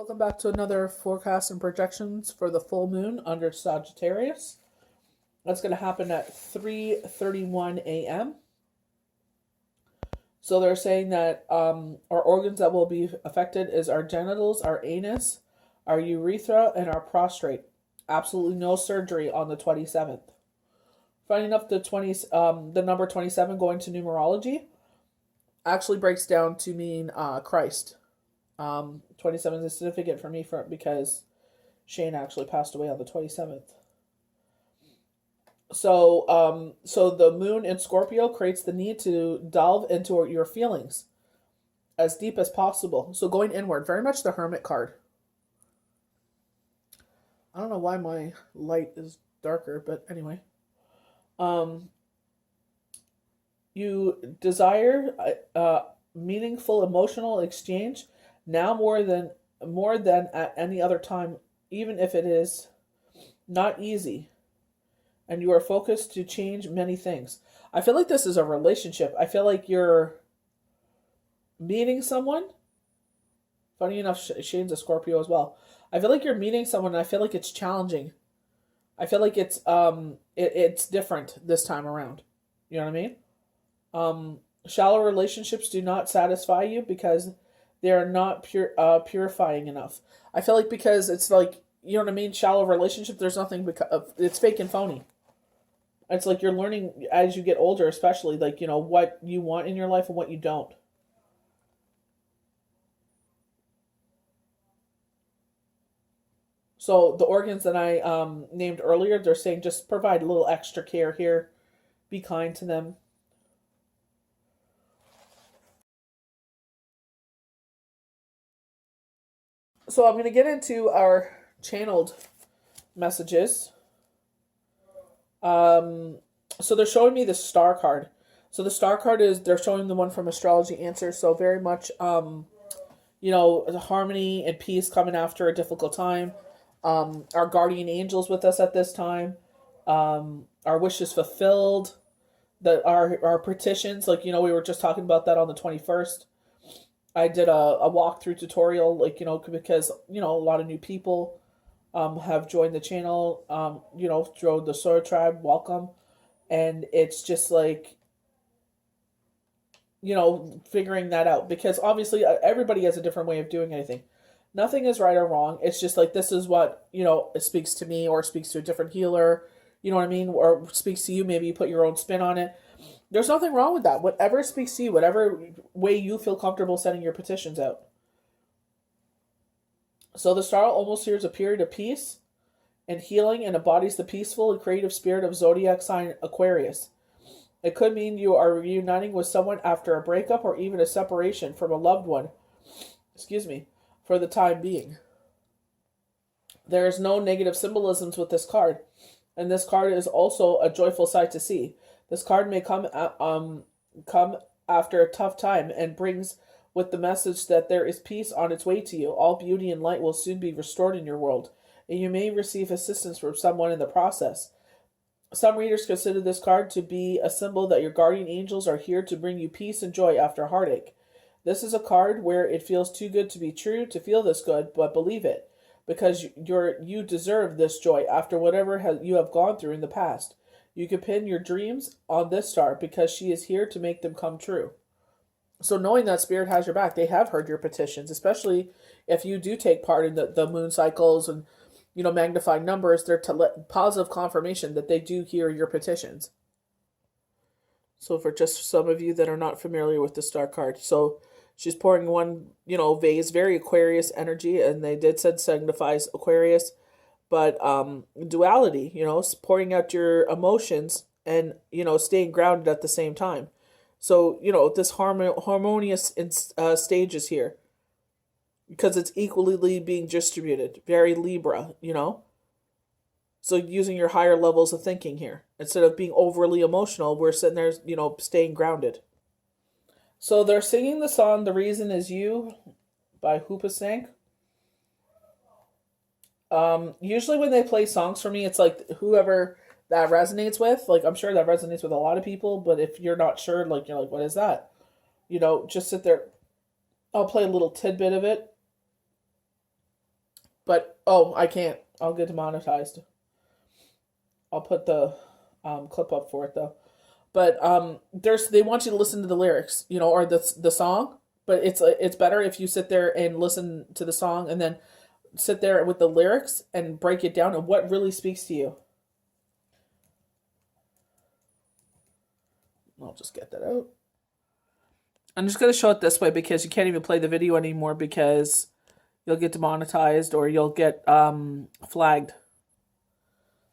Welcome back to another forecast and projections for the full moon under Sagittarius. That's going to happen at 3:31 a.m. So they're saying that our organs that will be affected is our genitals, our anus, our urethra, and our prostate. Absolutely no surgery on the 27th. Funny enough, the number 27 going to numerology actually breaks down to mean Christ. 27 is significant for me because Shane actually passed away on the 27th. So the moon in Scorpio creates the need to delve into your feelings as deep as possible. So going inward, very much the Hermit card. I don't know why my light is darker, but anyway. You desire meaningful emotional exchange now more than at any other time, even if it is not easy, and you are focused to change many things. I feel like this is a relationship. I feel like you're meeting someone. Funny enough, Shane's a Scorpio as well. I feel like you're meeting someone, and I feel like it's challenging. I feel like it's different this time around. You know what I mean? Shallow relationships do not satisfy you because they are not purifying enough. I feel like because it's like, you know what I mean? Shallow relationship, there's nothing, it's fake and phony. It's like you're learning as you get older, especially, like, you know, what you want in your life and what you don't. So the organs that I named earlier, they're saying just provide a little extra care here. Be kind to them. So I'm going to get into our channeled messages. So they're showing me the star card. So the star card is, they're showing the one from Astrology Answers. So very much, harmony and peace coming after a difficult time. Our guardian angels with us at this time. Our wishes fulfilled. Our petitions, like, we were just talking about that on the 21st. I did a walkthrough tutorial, because, a lot of new people have joined the channel, through the Solar Tribe, welcome. And it's just like, figuring that out. Because obviously everybody has a different way of doing anything. Nothing is right or wrong. It's just like, this is what, it speaks to me, or speaks to a different healer, you know what I mean? Or speaks to you, maybe you put your own spin on it. There's nothing wrong with that. Whatever speaks to you, whatever way you feel comfortable sending your petitions out. So the star almost here is a period of peace and healing, and embodies the peaceful and creative spirit of zodiac sign Aquarius. It could mean you are reuniting with someone after a breakup or even a separation from a loved one. For the time being. There is no negative symbolisms with this card. And this card is also a joyful sight to see. This card may come after a tough time and brings with the message that there is peace on its way to you. All beauty and light will soon be restored in your world, and you may receive assistance from someone in the process. Some readers consider this card to be a symbol that your guardian angels are here to bring you peace and joy after heartache. This is a card where it feels too good to be true to feel this good, but believe it, because you deserve this joy after whatever you have gone through in the past. You can pin your dreams on this star because she is here to make them come true. So knowing that Spirit has your back, they have heard your petitions, especially if you do take part in the moon cycles and, magnified numbers. They're positive confirmation that they do hear your petitions. So for just some of you that are not familiar with the star card, so she's pouring one, vase, very Aquarius energy, and they did said signifies Aquarius, but duality, pouring out your emotions and, staying grounded at the same time. So, this harmonious stages here, because it's equally being distributed, very Libra, So using your higher levels of thinking here. Instead of being overly emotional, we're sitting there, staying grounded. So they're singing the song "The Reason Is You" by Hoopa Usually when they play songs for me, it's like whoever that resonates with. Like, I'm sure that resonates with a lot of people, but if you're not sure, like, you're like, what is that? Just sit there. I'll play a little tidbit of it. But, oh, I can't. I'll get demonetized. I'll put the clip up for it, though. But they want you to listen to the lyrics, or the song. But it's better if you sit there and listen to the song and then sit there with the lyrics and break it down and what really speaks to you. I'll just get that out. I'm just going to show it this way because you can't even play the video anymore because you'll get demonetized or you'll get flagged.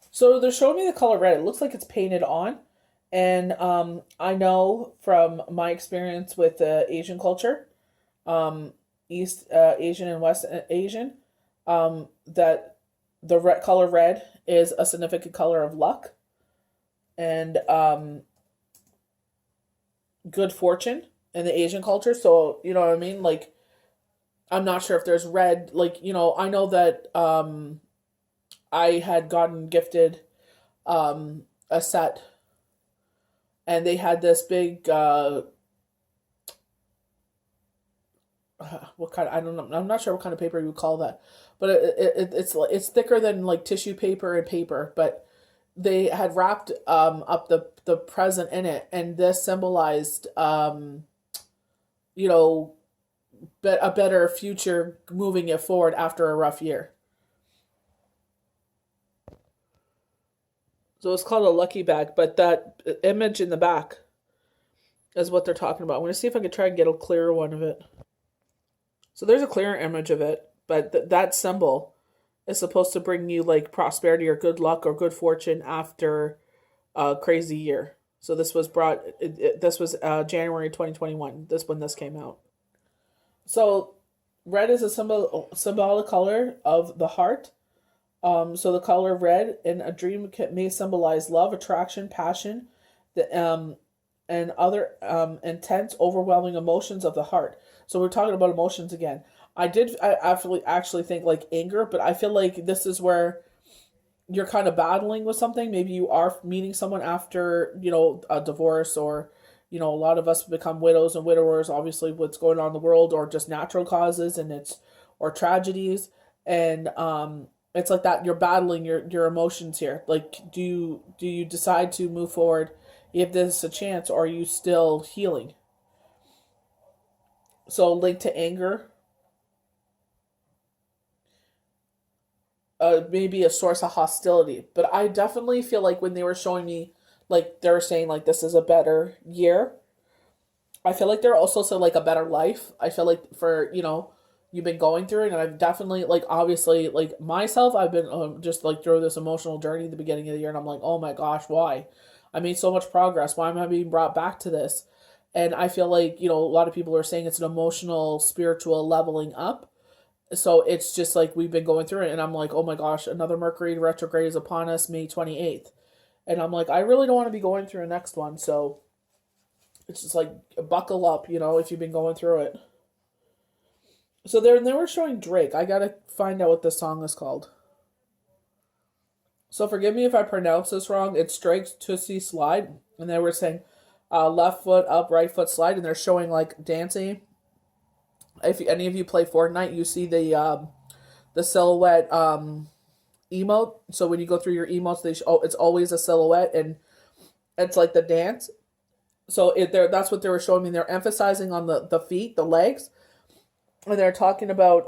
So they're showing me the color red. It looks like it's painted on. And I know from my experience with Asian culture, East Asian and West Asian, that the color red is a significant color of luck and good fortune in the Asian culture. So, you know what I mean? Like, I'm not sure if there's red. Like, I know that I had gotten gifted a set, and they had this big what kind of, I don't know, I'm not sure what kind of paper you would call that, but it's thicker than like tissue paper and paper, but they had wrapped up the present in it, and this symbolized a better future, moving it forward after a rough year. So it's called a lucky bag, but that image in the back is what they're talking about. I'm going to see if I can try and get a clearer one of it. So there's a clearer image of it, but that symbol is supposed to bring you like prosperity or good luck or good fortune after a crazy year. So this was January 2021. When this came out. So red is a symbolic color of the heart. So the color red in a dream may symbolize love, attraction, passion, and other intense, overwhelming emotions of the heart. So we're talking about emotions again. I actually think like anger, but I feel like this is where you're kind of battling with something. Maybe you are meeting someone after, a divorce, or, a lot of us become widows and widowers, obviously what's going on in the world, or just natural causes or tragedies. And, it's like that you're battling your emotions here. Like, do you decide to move forward, give this a chance, or are you still healing? So linked to anger, maybe a source of hostility. But I definitely feel like when they were showing me, like they were saying like this is a better year, I feel like they're also saying like a better life. I feel like for, you've been going through it, and I've definitely, like, obviously, like, myself, I've been just, like, through this emotional journey at the beginning of the year, and I'm like, oh my gosh, why? I made so much progress. Why am I being brought back to this? And I feel like, a lot of people are saying it's an emotional, spiritual leveling up. So it's just like we've been going through it, and I'm like, oh my gosh, another Mercury retrograde is upon us May 28th. And I'm like, I really don't want to be going through a next one, so it's just like, buckle up, if you've been going through it. So they were showing Drake. I gotta find out what this song is called. So forgive me if I pronounce this wrong. It's Drake's Tootsie Slide. And they were saying left foot up, right foot slide. And they're showing like dancing. If any of you play Fortnite, you see the silhouette emote. So when you go through your emotes, it's always a silhouette. And it's like the dance. So that's what they were showing me. They're emphasizing on the feet, the legs. And they're talking about,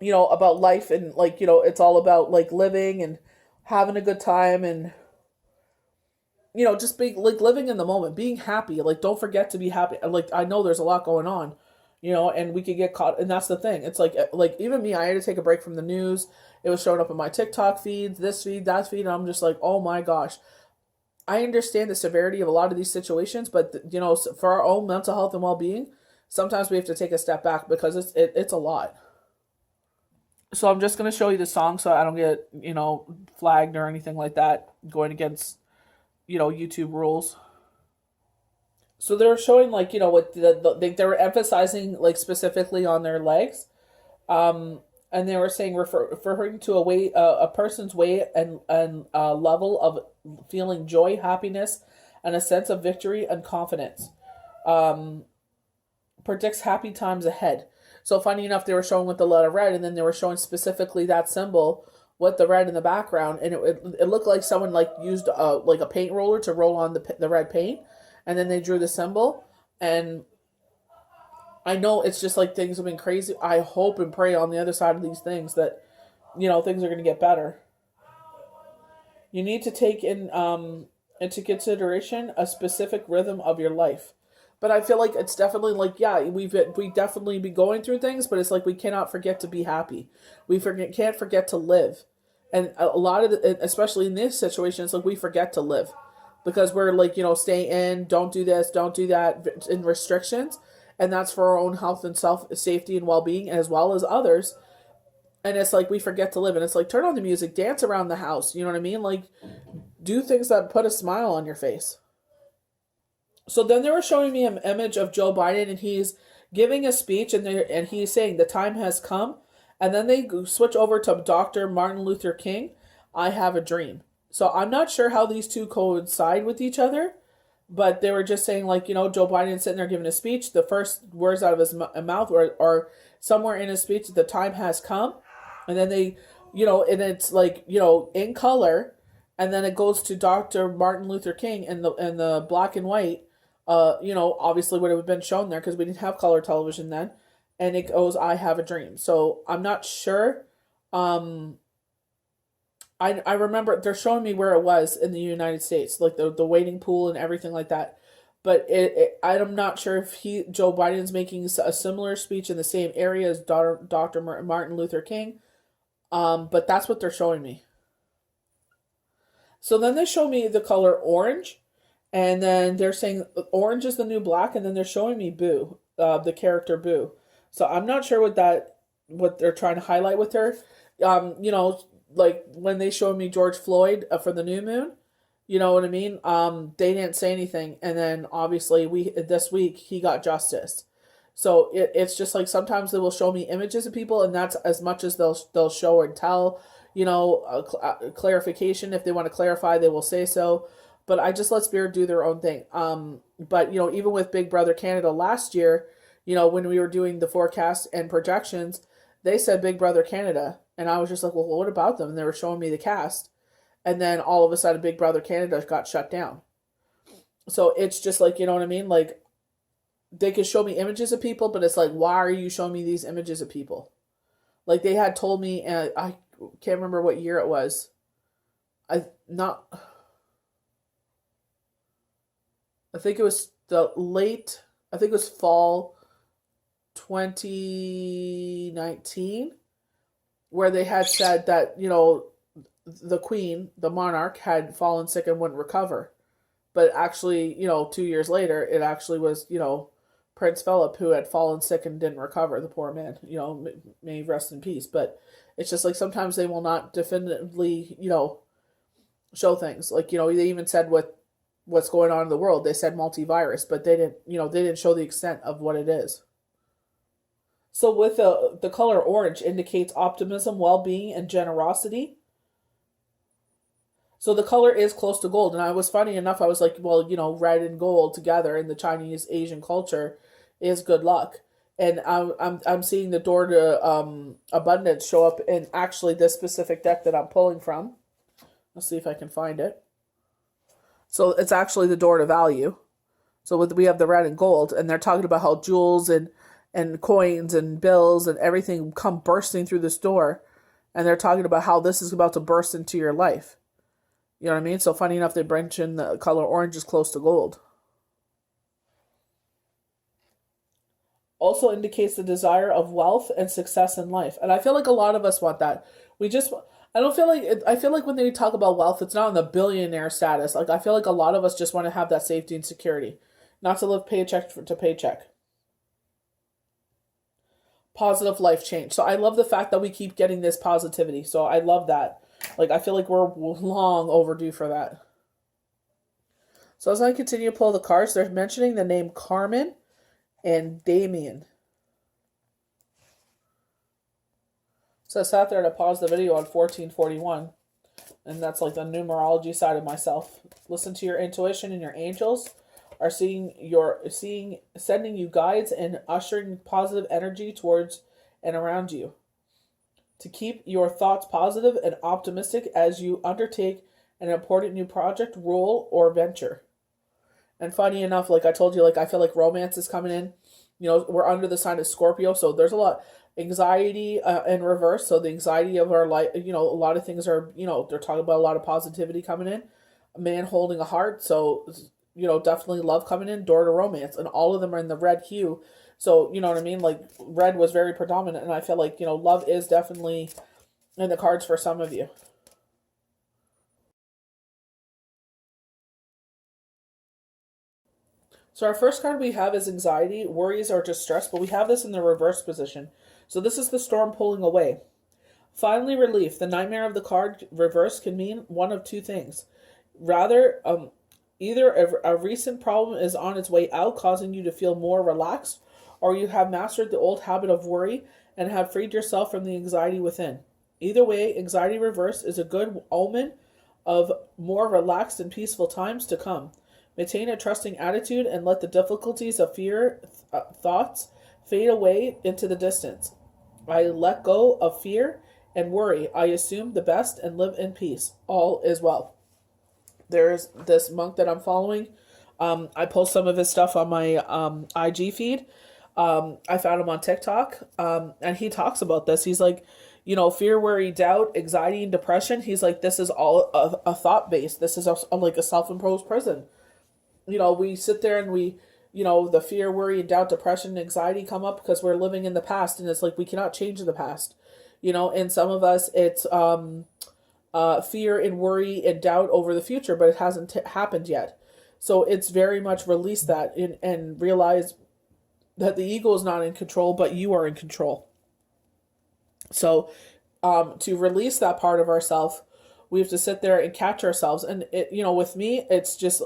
about life, and like, it's all about like living and having a good time, and, just being like living in the moment, being happy. Like, don't forget to be happy. Like, I know there's a lot going on, and we could get caught. And that's the thing. It's like even me, I had to take a break from the news. It was showing up in my TikTok feeds, this feed, that feed. And I'm just like, oh my gosh. I understand the severity of a lot of these situations, but for our own mental health and well-being, sometimes we have to take a step back because it's a lot. So I'm just going to show you the song so I don't get, flagged or anything like that, going against, YouTube rules. So they're showing like, what they were emphasizing like specifically on their legs. And they were saying referring to a person's way and level of feeling joy, happiness, and a sense of victory and confidence. Predicts happy times ahead. So funny enough, they were showing with the letter red, and then they were showing specifically that symbol with the red in the background, and it looked like someone like used like a paint roller to roll on the red paint, and then they drew the symbol. And I know it's just like things have been crazy. I hope and pray on the other side of these things that things are going to get better. You need to take into consideration a specific rhythm of your life. But I feel like it's definitely like, yeah, we definitely be going through things, but it's like we cannot forget to be happy. Can't forget to live. And a lot of especially in this situation, it's like we forget to live because we're like, stay in, don't do this, don't do that, in restrictions. And that's for our own health and safety and well-being as well as others. And it's like we forget to live. And it's like, turn on the music, dance around the house. You know what I mean? Like, do things that put a smile on your face. So then they were showing me an image of Joe Biden, and he's giving a speech, and he's saying the time has come. And then they switch over to Dr. Martin Luther King, I have a dream. So I'm not sure how these two coincide with each other, but they were just saying, like, Joe Biden sitting there giving a speech. The first words out of his mouth or somewhere in his speech, the time has come. And then they, and it's like, in color. And then it goes to Dr. Martin Luther King in the black and white. Obviously would have been shown there because we didn't have color television then. And it goes, I have a dream. So I'm not sure. I remember they're showing me where it was in the United States, like the waiting pool and everything like that. But I'm not sure if Joe Biden's making a similar speech in the same area as Dr. Martin Luther King. But that's what they're showing me. So then they show me the color orange, and then they're saying orange is the new black, and then they're showing me Boo, the character Boo. So I'm not sure what they're trying to highlight with her. Like when they showed me George Floyd for the new moon, you know what I mean? They didn't say anything, and then obviously this week he got justice. So it's just like sometimes they will show me images of people, and that's as much as they'll show and tell. A clarification. If they want to clarify, they will say so. But I just let Spirit do their own thing. But even with Big Brother Canada last year, when we were doing the forecast and projections, they said Big Brother Canada, and I was just like, well, what about them? And they were showing me the cast, and then all of a sudden, Big Brother Canada got shut down. So it's just like, you know what I mean? Like, they could show me images of people, but it's like, why are you showing me these images of people? Like, they had told me, and I can't remember what year it was. I think it was fall 2019, where they had said that, the queen, the monarch, had fallen sick and wouldn't recover. But actually, 2 years later, it actually was, Prince Philip who had fallen sick and didn't recover, the poor man, may he rest in peace. But it's just like sometimes they will not definitively, show things. Like, they even said what's going on in the world. They said multivirus, but they didn't show the extent of what it is. So with the color orange indicates optimism, well-being, and generosity. So the color is close to gold. And I was funny enough, I was like, well, red and gold together in the Chinese Asian culture is good luck. And I'm seeing the door to abundance show up in actually this specific deck that I'm pulling from. Let's see if I can find it. So it's actually the door to value. So we have the red and gold, and they're talking about how jewels and coins and bills and everything come bursting through this door. And they're talking about how this is about to burst into your life. You know what I mean? So funny enough, they mention the color orange is close to gold. Also indicates the desire of wealth and success in life. And I feel like a lot of us want that. I feel like when they talk about wealth, it's not in the billionaire status. Like, I feel like a lot of us just want to have that safety and security. Not to live paycheck to paycheck. Positive life change. So I love the fact that we keep getting this positivity. So I love that. Like, I feel like we're long overdue for that. So as I continue to pull the cards, they're mentioning the name Carmen and Damien. So I sat there to pause the video on 1441. And that's like the numerology side of myself. Listen to your intuition and your angels. are sending you guides and ushering positive energy towards and around you. To keep your thoughts positive and optimistic as you undertake an important new project, role, or venture. And funny enough, like I told you, like I feel like romance is coming in. We're under the sign of Scorpio, so there's a lot anxiety in reverse. So the anxiety of our life, a lot of things are, they're talking about a lot of positivity coming in. A man holding a heart, so definitely love coming in, door to romance, and all of them are in the red hue. So you know what I mean. Like red was very predominant, and I feel like love is definitely in the cards for some of you. So our first card we have is anxiety, worries, or distress, but we have this in the reverse position. So this is the storm pulling away. Finally, relief. The nightmare of the card reverse can mean one of two things. Rather, either a recent problem is on its way out, causing you to feel more relaxed, or you have mastered the old habit of worry and have freed yourself from the anxiety within. Either way, anxiety reverse is a good omen of more relaxed and peaceful times to come. Maintain a trusting attitude and let the difficulties of fear thoughts fade away into the distance. I let go of fear and worry. I assume the best and live in peace. All is well. There's this monk that I'm following. I post some of his stuff on my IG feed. I found him on TikTok, and he talks about this. He's like, fear, worry, doubt, anxiety, and depression. He's like, this is all a thought base. This is like a self-imposed prison. We sit there and the fear, worry, and doubt, depression, anxiety come up because we're living in the past, and it's like we cannot change the past. And some of us, it's fear and worry and doubt over the future, but it hasn't happened yet. So it's very much release that and realize that the ego is not in control, but you are in control. So to release that part of ourselves, we have to sit there and catch ourselves. And with me, it's just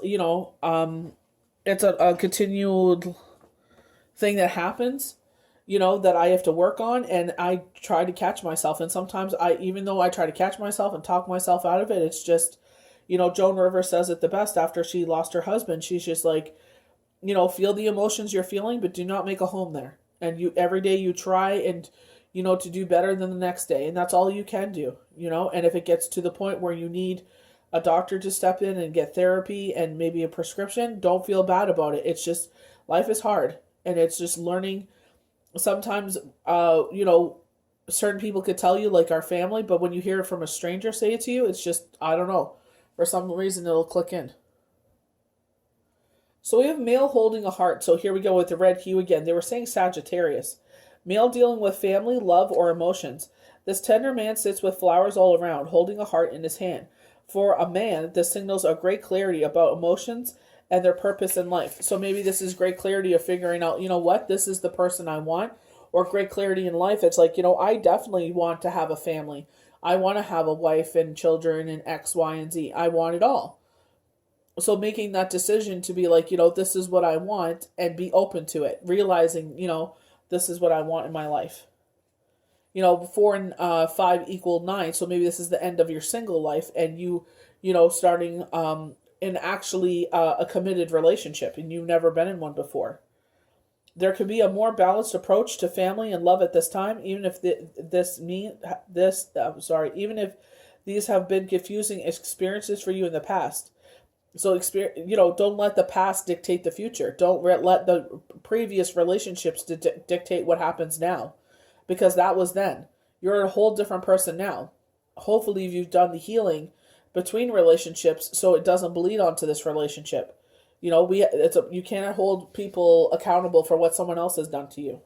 it's a continued thing that happens, that I have to work on, and I try to catch myself. And sometimes even though I try to catch myself and talk myself out of it, it's just, Joan Rivers says it the best after she lost her husband. She's just like, feel the emotions you're feeling, but do not make a home there. And every day you try and, to do better than the next day. And that's all you can do, and if it gets to the point where you need a doctor to step in and get therapy and maybe a prescription, don't feel bad about it. It's just, life is hard, and it's just learning. Sometimes, certain people could tell you, like our family, but when you hear it from a stranger say it to you, it's just, I don't know. For some reason, it'll click in. So we have male holding a heart. So here we go with the red hue again. They were saying Sagittarius. Male dealing with family, love, or emotions. This tender man sits with flowers all around, holding a heart in his hand. For a man, this signals a great clarity about emotions and their purpose in life. So maybe this is great clarity of figuring out, what, this is the person I want. Or great clarity in life. It's like, I definitely want to have a family. I want to have a wife and children and X, Y, and Z. I want it all. So making that decision to be like, this is what I want, and be open to it. Realizing, this is what I want in my life. 4 and 5 equal 9. So maybe this is the end of your single life, and you, starting in actually a committed relationship, and you've never been in one before. There could be a more balanced approach to family and love at this time, even if even if these have been confusing experiences for you in the past. So don't let the past dictate the future. Don't let the previous relationships dictate what happens now, because that was then. You're a whole different person now. Hopefully, you've done the healing between relationships, so it doesn't bleed onto this relationship. You cannot hold people accountable for what someone else has done to you.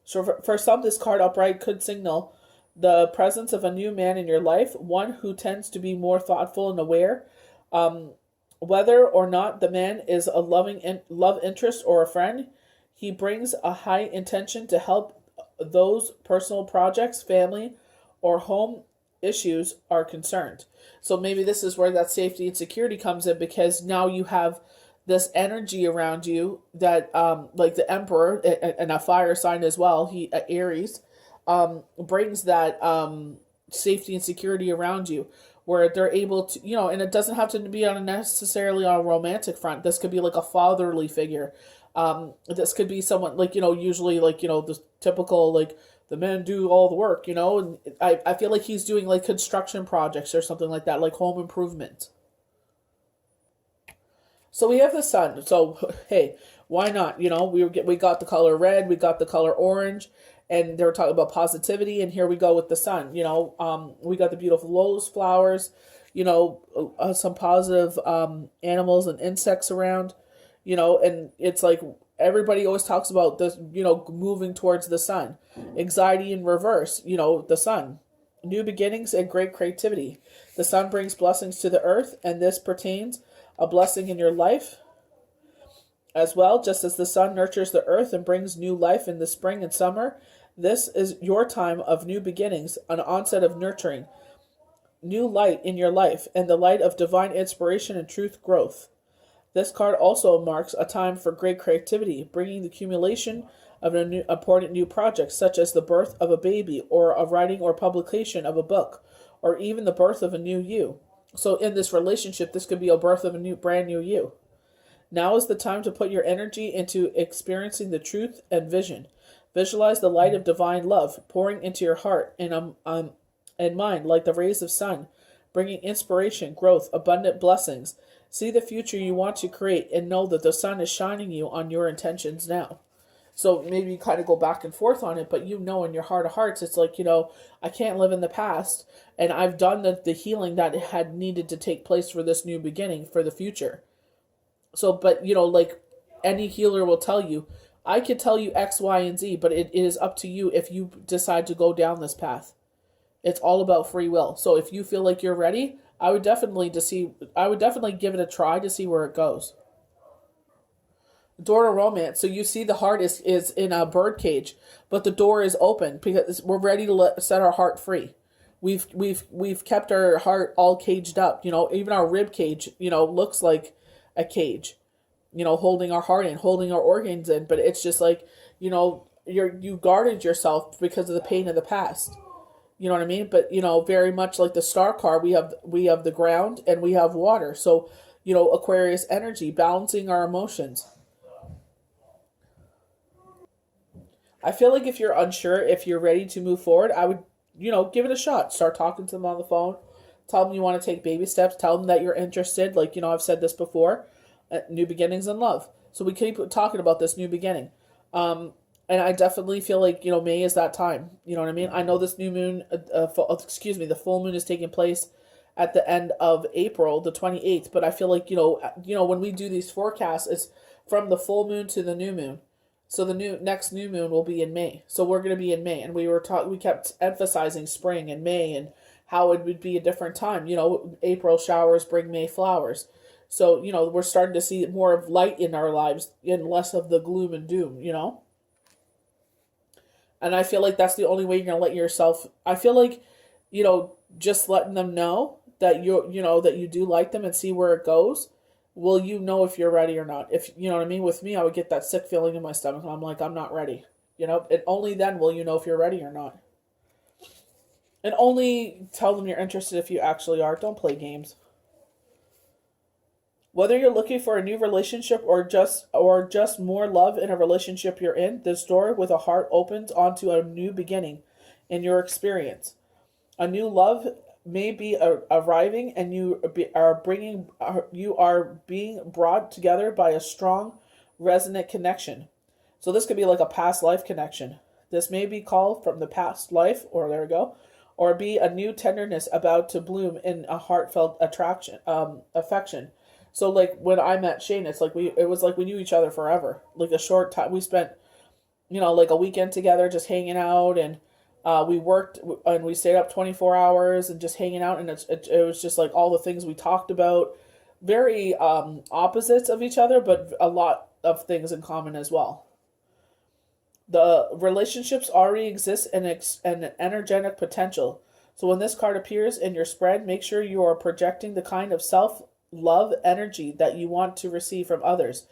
So for some, this card upright could signal the presence of a new man in your life, one who tends to be more thoughtful and aware. Whether or not the man is a love interest or a friend, he brings a high intention to help those personal projects, family, or home issues are concerned. So maybe this is where that safety and security comes in, because now you have this energy around you that, like the Emperor and a fire sign as well, Aries, brings that safety and security around you. where they're able to, and it doesn't have to be on necessarily on a romantic front. This could be like a fatherly figure. This could be someone like, usually like, the typical, like, the men do all the work, and I feel like he's doing like construction projects or something like that, like home improvement. So we have the sun. So hey, why not? We got the color red, we got the color orange, and they were talking about positivity. And here we go with the sun. We got the beautiful lotus flowers. Some positive animals and insects around. And it's like everybody always talks about this. Moving towards the sun, anxiety in reverse. The sun. New beginnings and great creativity. The sun brings blessings to the earth, and this pertains a blessing in your life as well. Just as the sun nurtures the earth and brings new life in the spring and summer, this is your time of new beginnings, an onset of nurturing, new light in your life, and the light of divine inspiration and truth growth. This card also marks a time for great creativity, bringing the accumulation of important new projects, such as the birth of a baby, or a writing or publication of a book, or even the birth of a new you. So in this relationship, this could be a birth of a brand new you. Now is the time to put your energy into experiencing the truth and vision. Visualize the light of divine love pouring into your heart and mind like the rays of sun, bringing inspiration, growth, abundant blessings. See the future you want to create and know that the sun is shining you on your intentions now. So maybe you kind of go back and forth on it, but in your heart of hearts, it's like, I can't live in the past, and I've done the healing that had needed to take place for this new beginning for the future. So, but, like any healer will tell you, I could tell you X, Y, and Z, but it is up to you if you decide to go down this path. It's all about free will. So if you feel like you're ready, I would definitely give it a try to see where it goes. Door to romance. So you see the heart is in a bird cage, but the door is open because we're ready to set our heart free. We've kept our heart all caged up. Even our rib cage, looks like a cage. Holding our heart in, holding our organs in, but it's just like, you guarded yourself because of the pain of the past. You know what I mean? But very much like the star card, we have the ground and we have water. So Aquarius energy, balancing our emotions. I feel like if you're unsure, if you're ready to move forward, I would, give it a shot. Start talking to them on the phone. Tell them you want to take baby steps. Tell them that you're interested. Like, I've said this before. New beginnings in love. So we keep talking about this new beginning. And I definitely feel like, May is that time. You know what I mean? I know this new moon, the full moon is taking place at the end of April, the 28th. But I feel like, when we do these forecasts, it's from the full moon to the new moon. So the next new moon will be in May. So we're going to be in May, and we kept emphasizing spring and May and how it would be a different time. April showers bring May flowers. So, we're starting to see more of light in our lives and less of the gloom and doom, And I feel like that's the only way you're going to let yourself, I feel like, just letting them know that that you do like them and see where it goes. Will you know if you're ready or not? If you know what I mean? With me, I would get that sick feeling in my stomach and I'm like, I'm not ready. And only then will you know if you're ready or not. And only tell them you're interested if you actually are. Don't play games. Whether you're looking for a new relationship or just more love in a relationship you're in, this door with a heart opens onto a new beginning in your experience. A new love may be arriving, and you are being brought together by a strong, resonant connection. So this could be like a past life connection. This may be called from the past life, or be a new tenderness about to bloom in a heartfelt affection. So like when I met Shane, it was like we knew each other forever. Like a short time we spent, like a weekend together, just hanging out, and we worked and we stayed up 24 hours and just hanging out, and it was just like all the things we talked about, very opposites of each other, but a lot of things in common as well. The relationships already exist and an energetic potential. So when this card appears in your spread, make sure you are projecting the kind of self-love energy that you want to receive from others.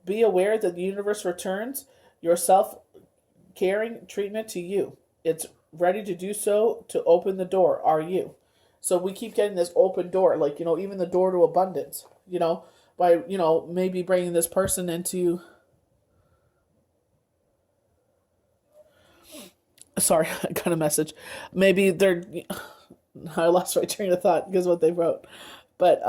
Be aware that the universe returns your self-caring treatment to you. It's ready to do so to open the door. Are you? So we keep getting this open door, like, even the door to abundance, by, maybe bringing this person into, sorry, I got a message. Maybe they're, I lost my train of thought because of what they wrote. But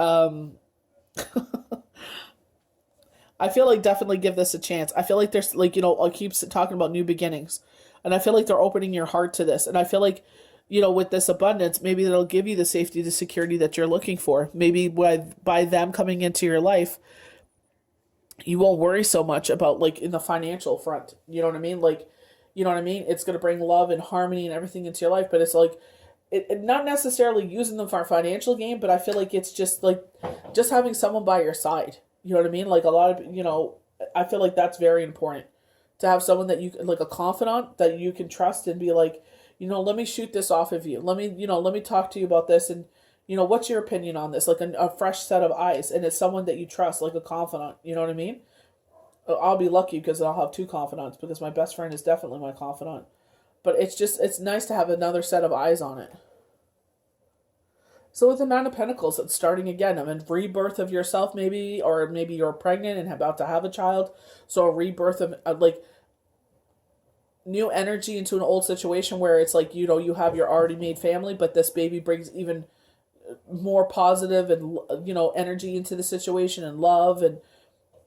I feel like definitely give this a chance. I feel like there's like, I keep talking about new beginnings. And I feel like they're opening your heart to this. And I feel like, with this abundance, maybe they'll give you the safety, the security that you're looking for. Maybe by them coming into your life, you won't worry so much about like in the financial front. You know what I mean? Like, It's going to bring love and harmony and everything into your life. But it's like, not necessarily using them for a financial gain, but I feel like it's just like just having someone by your side. You know what I mean? Like a lot of, I feel like that's very important to have someone that you like a confidant that you can trust and be like, let me shoot this off of you. Let me talk to you about this. And, what's your opinion on this? Like a fresh set of eyes. And it's someone that you trust, like a confidant. You know what I mean? I'll be lucky because I'll have two confidants because my best friend is definitely my confidant. But it's nice to have another set of eyes on it. So with the Nine of Pentacles, it's starting again. I mean, rebirth of yourself maybe, or maybe you're pregnant and about to have a child. So a rebirth of like new energy into an old situation where it's like, you have your already made family, but this baby brings even more positive and, energy into the situation and love and,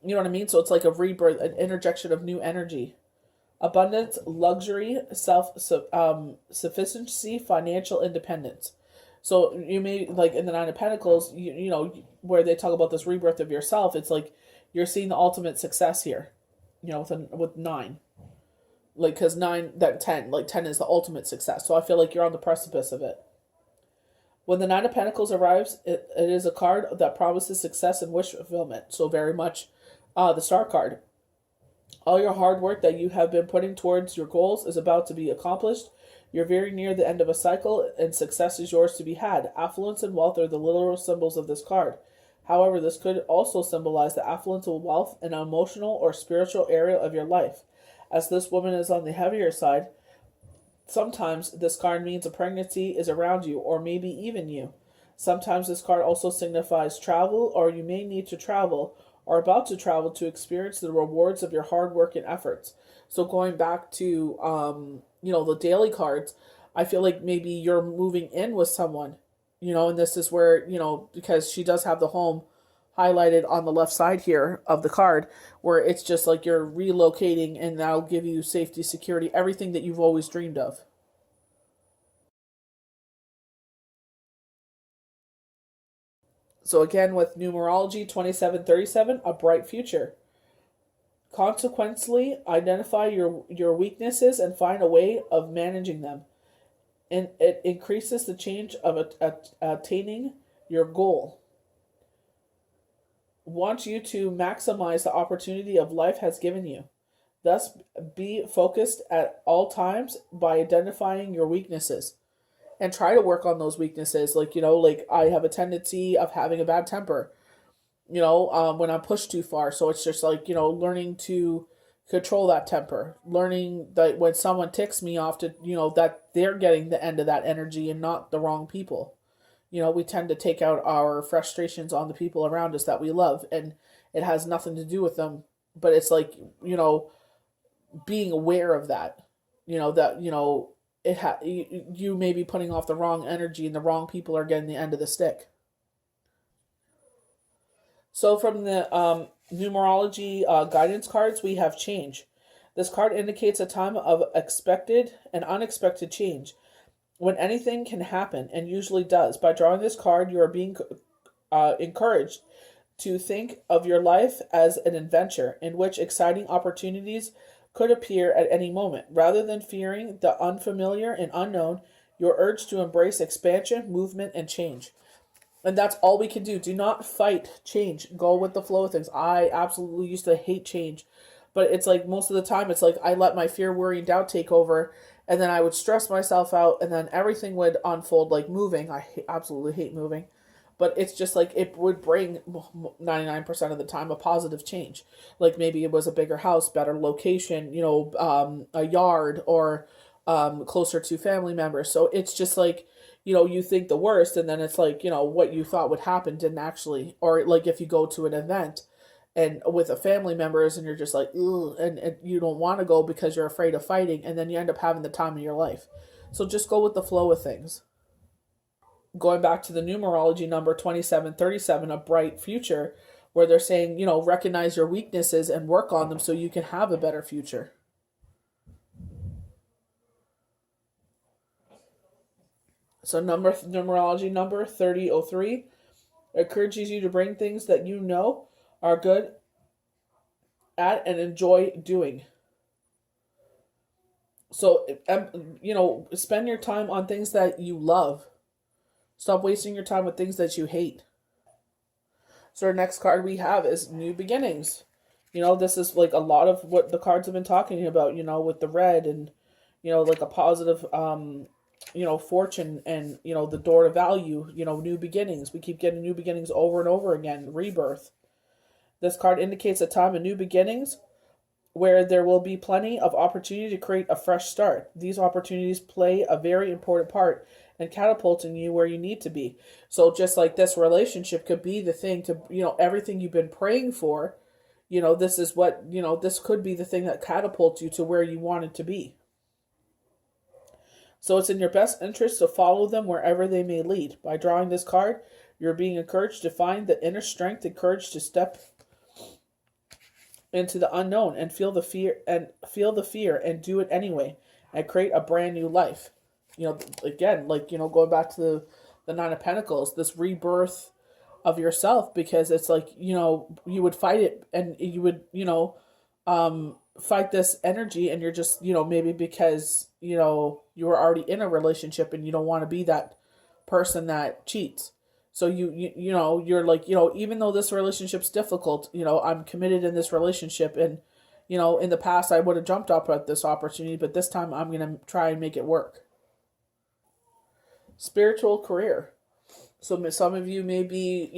you know what I mean? So it's like a rebirth, an interjection of new energy. Abundance, luxury, sufficiency, financial independence. So you may, like in the Nine of Pentacles, where they talk about this rebirth of yourself, it's like you're seeing the ultimate success here, with nine. Like, because 9, that 10, like 10 is the ultimate success. So I feel like you're on the precipice of it. When the Nine of Pentacles arrives, it is a card that promises success and wish fulfillment. So very much the Star card. All your hard work that you have been putting towards your goals is about to be accomplished. You're very near the end of a cycle, and success is yours to be had. Affluence and wealth are the literal symbols of this card. However, this could also symbolize the affluence of wealth in an emotional or spiritual area of your life. As this woman is on the heavier side, sometimes this card means a pregnancy is around you, or maybe even you. Sometimes this card also signifies travel, or you may need to travel, or about to travel to experience the rewards of your hard work and efforts. So going back to, the daily cards, I feel like maybe you're moving in with someone, and this is where, because she does have the home highlighted on the left side here of the card, where it's just like you're relocating and that'll give you safety, security, everything that you've always dreamed of. So again, with numerology 2737, a bright future. Consequently, identify your weaknesses and find a way of managing them. And it increases the change of attaining your goal. Want you to maximize the opportunity of life has given you. Thus, be focused at all times by identifying your weaknesses and try to work on those weaknesses. Like, like I have a tendency of having a bad temper, when I'm pushed too far. So it's just like, learning to control that temper, learning that when someone ticks me off to, that they're getting the end of that energy and not the wrong people. We tend to take out our frustrations on the people around us that we love, and it has nothing to do with them. But it's like, being aware of that, that, you may be putting off the wrong energy and the wrong people are getting the end of the stick. So from the numerology guidance cards, we have change. This card indicates a time of expected and unexpected change, when anything can happen, and usually does. By drawing this card, you are being encouraged to think of your life as an adventure in which exciting opportunities could appear at any moment. Rather than fearing the unfamiliar and unknown, you're urged to embrace expansion, movement, and change. And that's all we can do. Do not fight change. Go with the flow of things. I absolutely used to hate change. But it's like most of the time, it's like I let my fear, worry, and doubt take over. And then I would stress myself out. And then everything would unfold like moving. Absolutely hate moving. But it's just like it would bring 99% of the time a positive change. Like maybe it was a bigger house, better location, a yard, or closer to family members. So it's just like, you think the worst, and then it's like, what you thought would happen didn't actually, or like if you go to an event and with a family members and you're just like, ugh, and you don't want to go because you're afraid of fighting, and then you end up having the time of your life. So just go with the flow of things. Going back to the numerology number 2737, a bright future, where they're saying, recognize your weaknesses and work on them so you can have a better future. So numerology number 3003 encourages you to bring things that you know are good at and enjoy doing. So, spend your time on things that you love. Stop wasting your time with things that you hate. So our next card we have is New Beginnings. This is like a lot of what the cards have been talking about, with the red and, like a positive, fortune and, the door to value, new beginnings. We keep getting new beginnings over and over again, rebirth. This card indicates a time of new beginnings where there will be plenty of opportunity to create a fresh start. These opportunities play a very important part in catapulting you where you need to be. So just like this relationship could be the thing to, everything you've been praying for, this is what, this could be the thing that catapults you to where you wanted to be. So it's in your best interest to follow them wherever they may lead. By drawing this card, you're being encouraged to find the inner strength and courage to step into the unknown and feel the fear and do it anyway and create a brand new life. Again, like, going back to the Nine of Pentacles, this rebirth of yourself, because it's like, you would fight it and you would, fight this energy, and you're just, maybe because, you were already in a relationship and you don't want to be that person that cheats. So you're like, even though this relationship's difficult, I'm committed in this relationship, and, in the past I would have jumped up at this opportunity, but this time I'm going to try and make it work. Spiritual career. So some of you may be,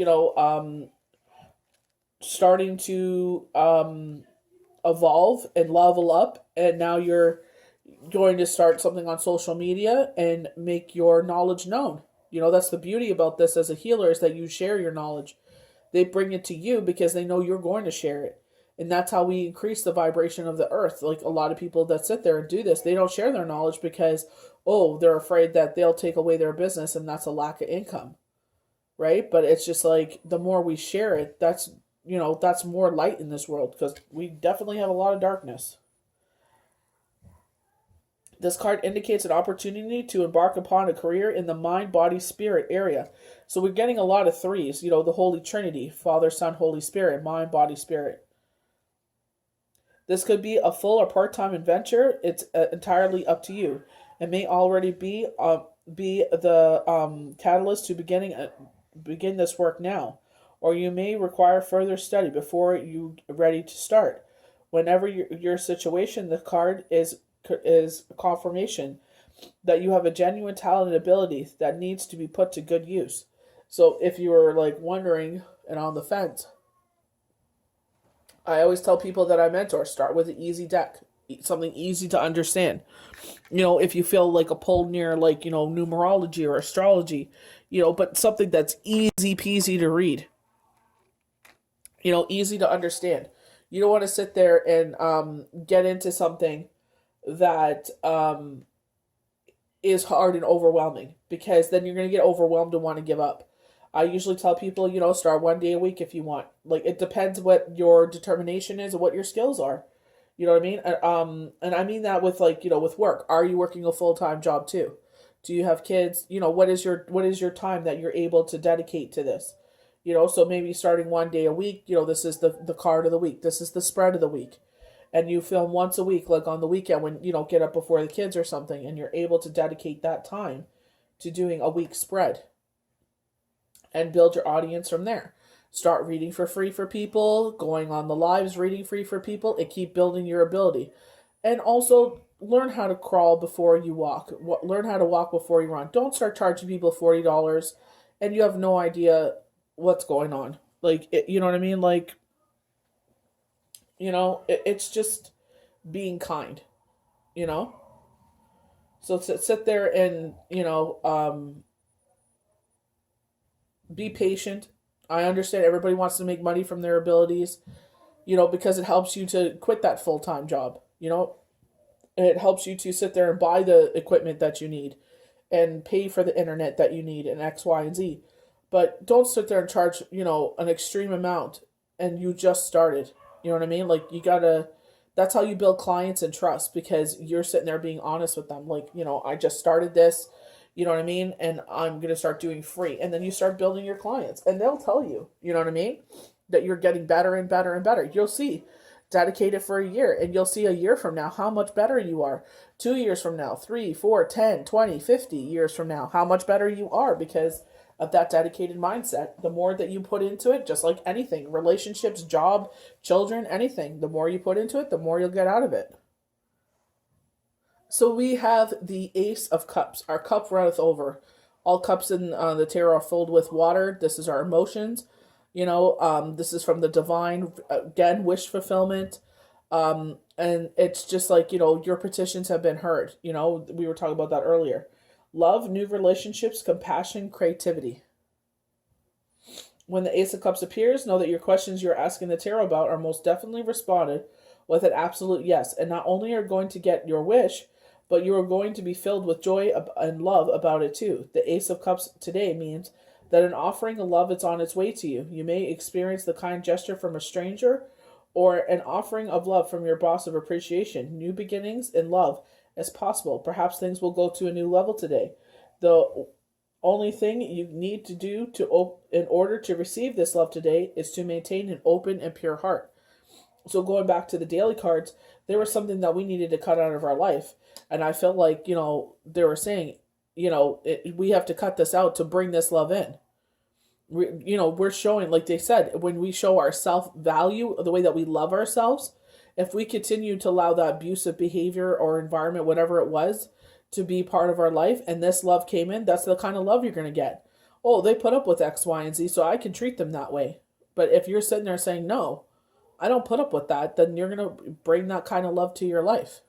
starting to evolve and level up, and now you're going to start something on social media and make your knowledge known. That's the beauty about this as a healer, is that you share your knowledge. They bring it to you because they know you're going to share it. And that's how we increase the vibration of the earth. Like a lot of people that sit there and do this, they don't share their knowledge because, they're afraid that they'll take away their business, and that's a lack of income. Right? But it's just like, the more we share it, that's more light in this world, because we definitely have a lot of darkness. This card indicates an opportunity to embark upon a career in the mind, body, spirit area. So we're getting a lot of threes, the Holy Trinity, Father, Son, Holy Spirit, mind, body, spirit. This could be a full or part-time adventure. It's entirely up to you. It may already be the catalyst to begin this work now, or you may require further study before you're ready to start. Whenever your situation, the card is confirmation that you have a genuine talent and ability that needs to be put to good use. So if you were like wondering and on the fence, I always tell people that I mentor, start with an easy deck, something easy to understand. If you feel like a pull near like, numerology or astrology, but something that's easy peasy to read, easy to understand. You don't want to sit there and get into something that is hard and overwhelming, because then you're going to get overwhelmed and want to give up. I usually tell people, start one day a week if you want. Like, it depends what your determination is and what your skills are. You know what I mean? And I mean that with like, with work. Are you working a full-time job too? Do you have kids? What is your time that you're able to dedicate to this? So maybe starting one day a week, this is the card of the week. This is the spread of the week. And you film once a week, like on the weekend when you get up before the kids or something, and you're able to dedicate that time to doing a week spread and build your audience from there. Start reading for free for people, going on the lives, reading free for people, and keep building your ability. And also learn how to crawl before you walk. Learn how to walk before you run. Don't start charging people $40 and you have no idea what's going on. Like, you know what I mean? Like, it's just being kind. So sit there and, Be patient. I understand everybody wants to make money from their abilities, because it helps you to quit that full-time job, and it helps you to sit there and buy the equipment that you need and pay for the internet that you need and X, Y, and Z. But don't sit there and charge, an extreme amount and you just started. You know what I mean? Like, you gotta, that's how you build clients and trust, because you're sitting there being honest with them. Like, I just started this, you know what I mean? And I'm going to start doing free. And then you start building your clients and they'll tell you, you know what I mean? That you're getting better and better and better. You'll see. Dedicate it for a year and you'll see a year from now how much better you are. 2 years from now, 3, 4, 10, 20, 50 years from now, how much better you are because of that dedicated mindset. The more that you put into it, just like anything, relationships, job, children, anything, the more you put into it, the more you'll get out of it. So we have the Ace of Cups. Our cup runneth over. All cups in the tarot are filled with water. This is our emotions. This is from the divine, again, wish fulfillment. And it's just like, your petitions have been heard. We were talking about that earlier. Love, new relationships, compassion, creativity. When the Ace of Cups appears, know that your questions you're asking the tarot about are most definitely responded with an absolute yes. And not only are you going to get your wish, but you are going to be filled with joy and love about it too. The Ace of Cups today means that an offering of love is on its way to you. You may experience the kind gesture from a stranger or an offering of love from your boss of appreciation. New beginnings in love as possible. Perhaps things will go to a new level today. The only thing you need to do in order to receive this love today is to maintain an open and pure heart. So going back to the daily cards, there was something that we needed to cut out of our life. And I felt like, they were saying, we have to cut this out to bring this love in. We're showing, like they said, when we show our self-value, the way that we love ourselves, if we continue to allow that abusive behavior or environment, whatever it was, to be part of our life, and this love came in, that's the kind of love you're going to get. Oh, they put up with X, Y, and Z, so I can treat them that way. But if you're sitting there saying, no, I don't put up with that, then you're going to bring that kind of love to your life.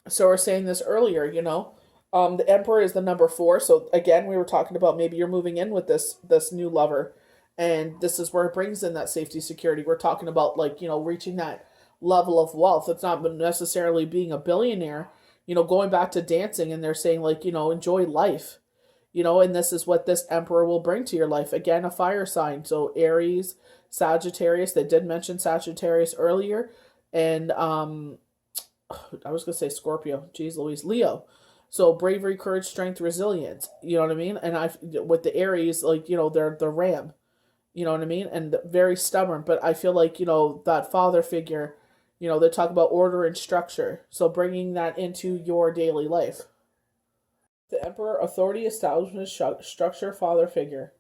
So we're saying this earlier, the Emperor is the number 4. So again, we were talking about maybe you're moving in with this new lover, and this is where it brings in that safety, security. We're talking about reaching that level of wealth. It's not necessarily being a billionaire. Going back to dancing, and they're saying enjoy life. And this is what this Emperor will bring to your life. Again, a fire sign. So Aries, Sagittarius. They did mention Sagittarius earlier, and I was gonna say Scorpio. Jeez Louise, Leo. So bravery, courage, strength, resilience. You know what I mean? And with the Aries, they're the ram. You know what I mean? And very stubborn. But I feel like that father figure. They talk about order and structure. So bringing that into your daily life. The Emperor, authority, establishment, structure, father figure.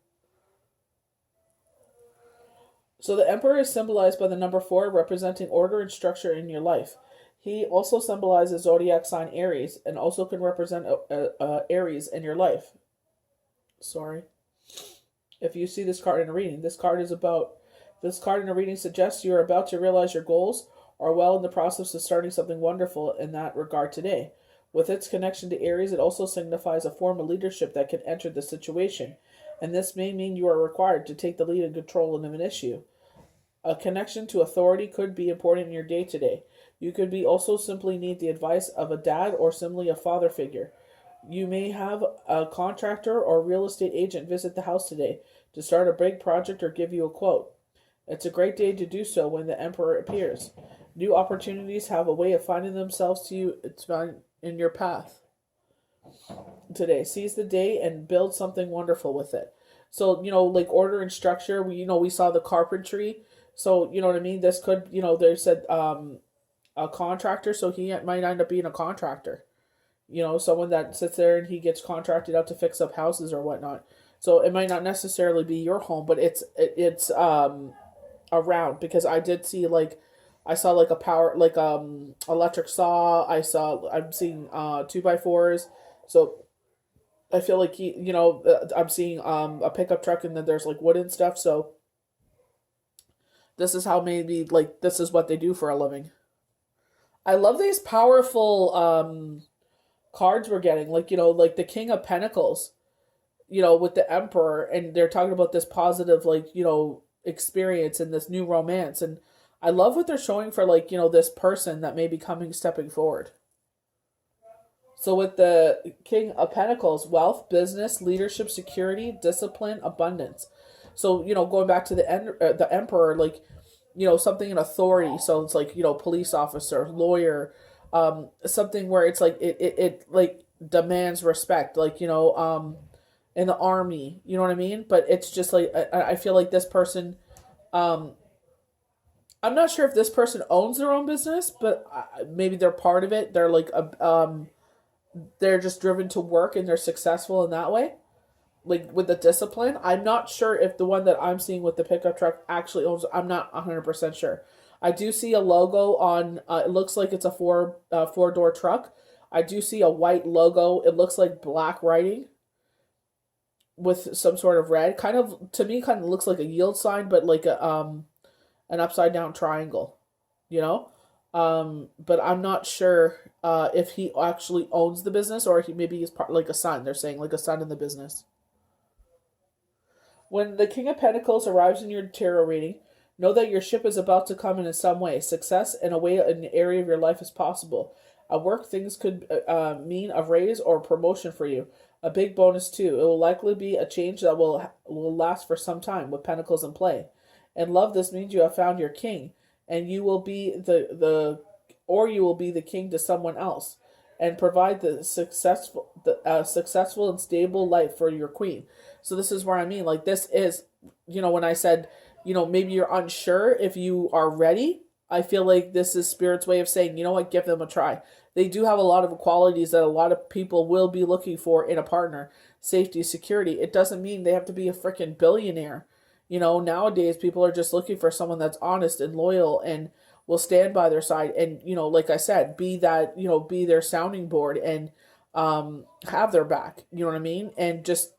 So the Emperor is symbolized by the number 4, representing order and structure in your life. He also symbolizes zodiac sign Aries, and also can represent Aries in your life. Sorry. If you see this card in a reading, this card in a reading suggests you are about to realize your goals, or well in the process of starting something wonderful in that regard today. With its connection to Aries, it also signifies a form of leadership that can enter the situation, and this may mean you are required to take the lead and control of an issue. A connection to authority could be important in your day today. You could be also simply need the advice of a dad or simply a father figure. You may have a contractor or real estate agent visit the house today to start a big project or give you a quote. It's a great day to do so when the Emperor appears. New opportunities have a way of finding themselves to you. It's found in your path today. Seize the day and build something wonderful with it. So, order and structure, we saw the carpentry. So, you know what I mean? This could, they said a contractor, so he might end up being a contractor. Someone that sits there and he gets contracted out to fix up houses or whatnot. So it might not necessarily be your home, but it's around, because I did see I saw a power electric saw. I'm seeing 2x4s. So I feel like I'm seeing a pickup truck, and then there's wooden stuff. So this is how maybe this is what they do for a living. I love these powerful cards we're getting, like the King of Pentacles. with the emperor, and they're talking about this positive, like, experience and this new romance. And I love what they're showing for, like, this person that may be stepping forward. So with the King of Pentacles, wealth, business, leadership, security, discipline, abundance. So, going back to the emperor, like, something in authority. So it's like, police officer, lawyer, something where it's like it like demands respect, like, in the army, you know what I mean? But it's just like, I feel like this person, um, I'm not sure if this person owns their own business, but maybe they're part of it. They're like they're just driven to work and they're successful in that way, like with the discipline. I'm not sure if the one that I'm seeing with the pickup truck actually owns. I'm not 100% sure. I do see a logo on. It looks like it's a four-door truck. I do see a white logo. It looks like black writing with some sort of red. Kind of, to me, kind of looks like a yield sign, but like an upside down triangle. You know. But I'm not sure if he actually owns the business, or he maybe he's part, like a son. They're saying like a son in the business. When the King of Pentacles arrives in your tarot reading, know that your ship is about to come in some way. Success in a way in the area of your life is possible. At work, things could mean a raise or a promotion for you. A big bonus too. It will likely be a change that will last for some time with Pentacles in play. In love, this means you have found your king, and you will be you will be the king to someone else, and provide the successful and stable life for your queen. So this is where I mean, like, this is, when I said, maybe you're unsure if you are ready. I feel like this is Spirit's way of saying, you know what, give them a try. They do have a lot of qualities that a lot of people will be looking for in a partner. Safety, security. It doesn't mean they have to be a freaking billionaire. Nowadays people are just looking for someone that's honest and loyal and will stand by their side, and, like I said, be that, be their sounding board, and have their back, you know what I mean? And just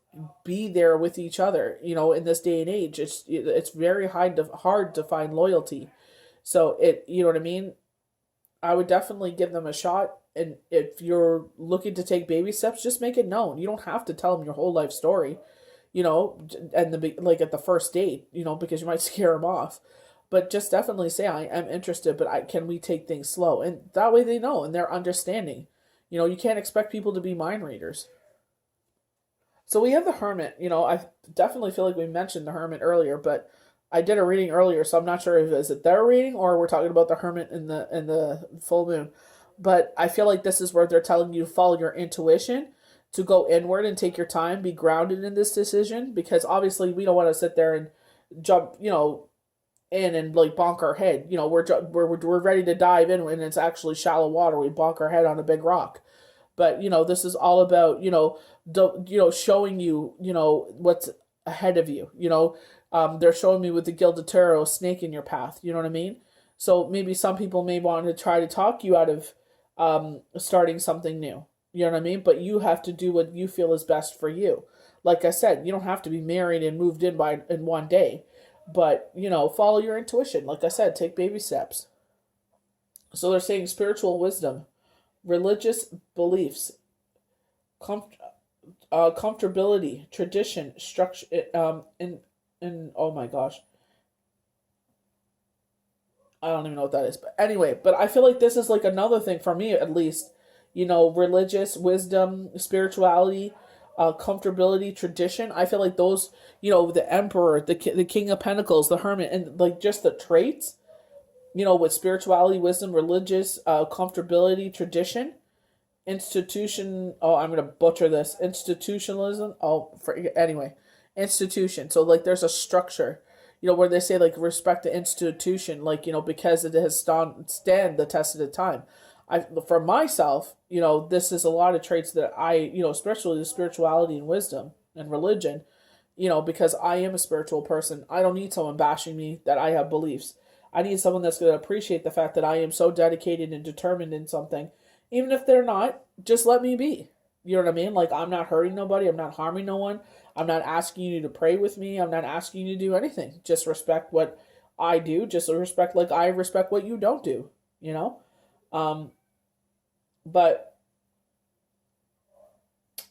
be there with each other. In this day and age, it's very hard to find loyalty. So you know what I mean? I would definitely give them a shot. And if you're looking to take baby steps, just make it known. You don't have to tell them your whole life story, and like at the first date, because you might scare them off. But just definitely say, I am interested, but can we take things slow? And that way they know, and they're understanding. You can't expect people to be mind readers. So we have the Hermit. I definitely feel like we mentioned the Hermit earlier, but I did a reading earlier, so I'm not sure if is it their reading or we're talking about the Hermit in the full moon. But I feel like this is where they're telling you to follow your intuition, to go inward and take your time, be grounded in this decision, because obviously we don't want to sit there and jump, in and like bonk our head. We're ready to dive in when it's actually shallow water. We bonk our head on a big rock. But this is all about showing you what's ahead of you. They're showing me with the Gilded Tarot, snake in your path. You know what I mean? So maybe some people may want to try to talk you out of starting something new. You know what I mean? But you have to do what you feel is best for you. Like I said, you don't have to be married and moved in in one day. But, follow your intuition. Like I said, take baby steps. So they're saying spiritual wisdom, religious beliefs, comfortability, tradition, structure, and oh my gosh, I don't even know what that is. But anyway, but I feel like this is like another thing for me, at least, religious wisdom, spirituality, comfortability, tradition. I feel like those, the Emperor, the King of Pentacles, the Hermit, and like just the traits, with spirituality, wisdom, religious, comfortability, tradition, institution. Oh, I'm gonna butcher this. Institutionalism. Anyway, institution. So like, there's a structure, where they say like respect the institution, like, because it has stand the test of the time. For myself, this is a lot of traits that I, especially the spirituality and wisdom and religion, because I am a spiritual person. I don't need someone bashing me that I have beliefs. I need someone that's going to appreciate the fact that I am so dedicated and determined in something. Even if they're not, just let me be. You know what I mean? Like, I'm not hurting nobody. I'm not harming no one. I'm not asking you to pray with me. I'm not asking you to do anything. Just respect what I do. Just respect, like I respect what you don't do, But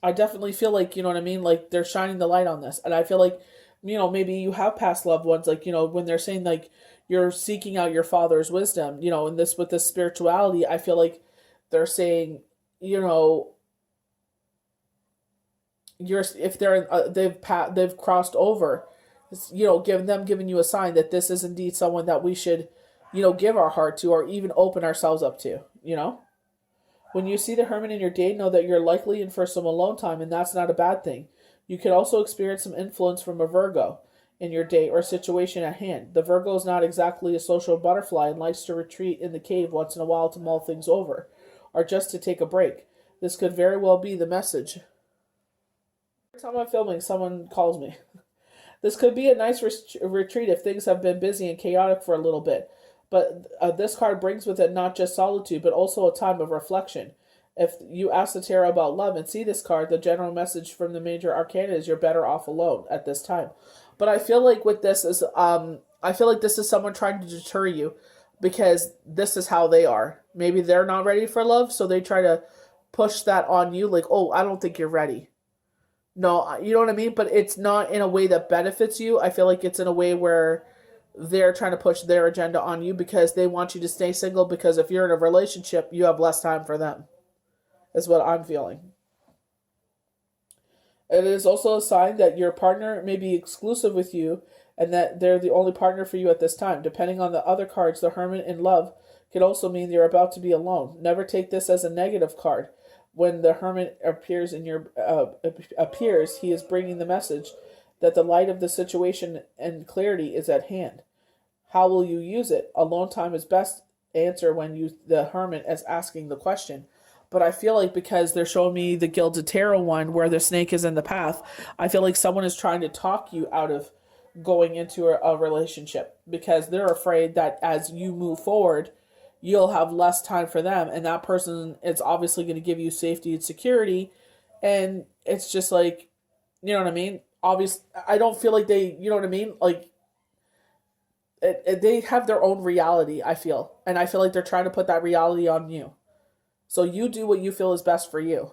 I definitely feel like, you know what I mean? Like they're shining the light on this. And I feel like, maybe you have past loved ones, like, when they're saying like you're seeking out your father's wisdom, and this with this spirituality, I feel like they're saying, you know, you're if they're they've crossed over, giving you a sign that this is indeed someone that we should, give our heart to or even open ourselves up to, When you see the hermit in your date, know that you're likely in for some alone time, and that's not a bad thing. You could also experience some influence from a Virgo in your date or situation at hand. The Virgo is not exactly a social butterfly and likes to retreat in the cave once in a while to mull things over, or just to take a break. This could very well be the message. Every time I'm filming, someone calls me. This could be a nice retreat if things have been busy and chaotic for a little bit. But this card brings with it not just solitude, but also a time of reflection. If you ask the tarot about love and see this card, the general message from the major arcana is you're better off alone at this time. But I feel like with this is, I feel like this is someone trying to deter you because this is how they are. Maybe they're not ready for love, so they try to push that on you, like, oh, I don't think you're ready. No, you know what I mean? But it's not in a way that benefits you. I feel like it's in a way where they're trying to push their agenda on you because they want you to stay single, because if you're in a relationship, you have less time for them, is what I'm feeling. It is also a sign that your partner may be exclusive with you and that they're the only partner for you at this time. Depending on the other cards, the hermit in love can also mean you're about to be alone. Never take this as a negative card. When the hermit appears he is bringing the message that the light of the situation and clarity is at hand. How will you use it? Alone time is best answer when the hermit is asking the question. But I feel like because they're showing me the Gilded Tarot one where the snake is in the path, I feel like someone is trying to talk you out of going into a relationship because they're afraid that as you move forward, you'll have less time for them, and that person is obviously going to give you safety and security, and it's just like, you know what I mean? Obviously, I don't feel like they, you know what I mean? Like, they have their own reality, I feel, and I feel like they're trying to put that reality on you. So you do what you feel is best for you.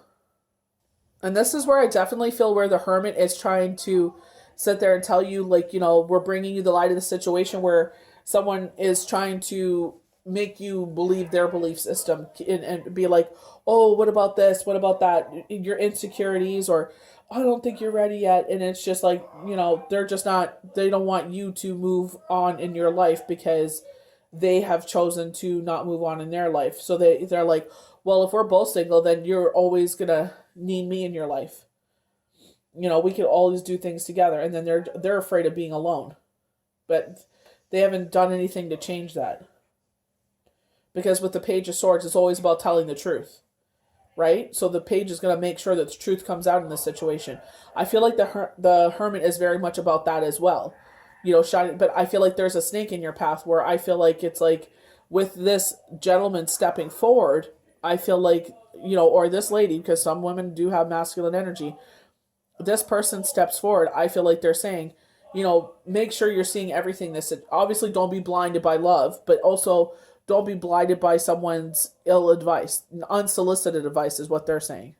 And this is where I definitely feel where the hermit is trying to sit there and tell you, like, we're bringing you the light of the situation where someone is trying to make you believe their belief system and be like, oh, what about this? What about that? Your insecurities, or I don't think you're ready yet. And it's just like, they're just not, they don't want you to move on in your life because they have chosen to not move on in their life. So they're like, well, if we're both single, then you're always going to need me in your life. We could always do things together. And then they're afraid of being alone. But they haven't done anything to change that. Because with the Page of Swords, it's always about telling the truth, right? So the page is going to make sure that the truth comes out in this situation. I feel like the hermit is very much about that as well, shining. But I feel like there's a snake in your path where I feel like it's like with this gentleman stepping forward, I feel like, or this lady, because some women do have masculine energy. This person steps forward. I feel like they're saying, make sure you're seeing everything. Obviously, don't be blinded by love, but also don't be blinded by someone's ill advice. Unsolicited advice is what they're saying.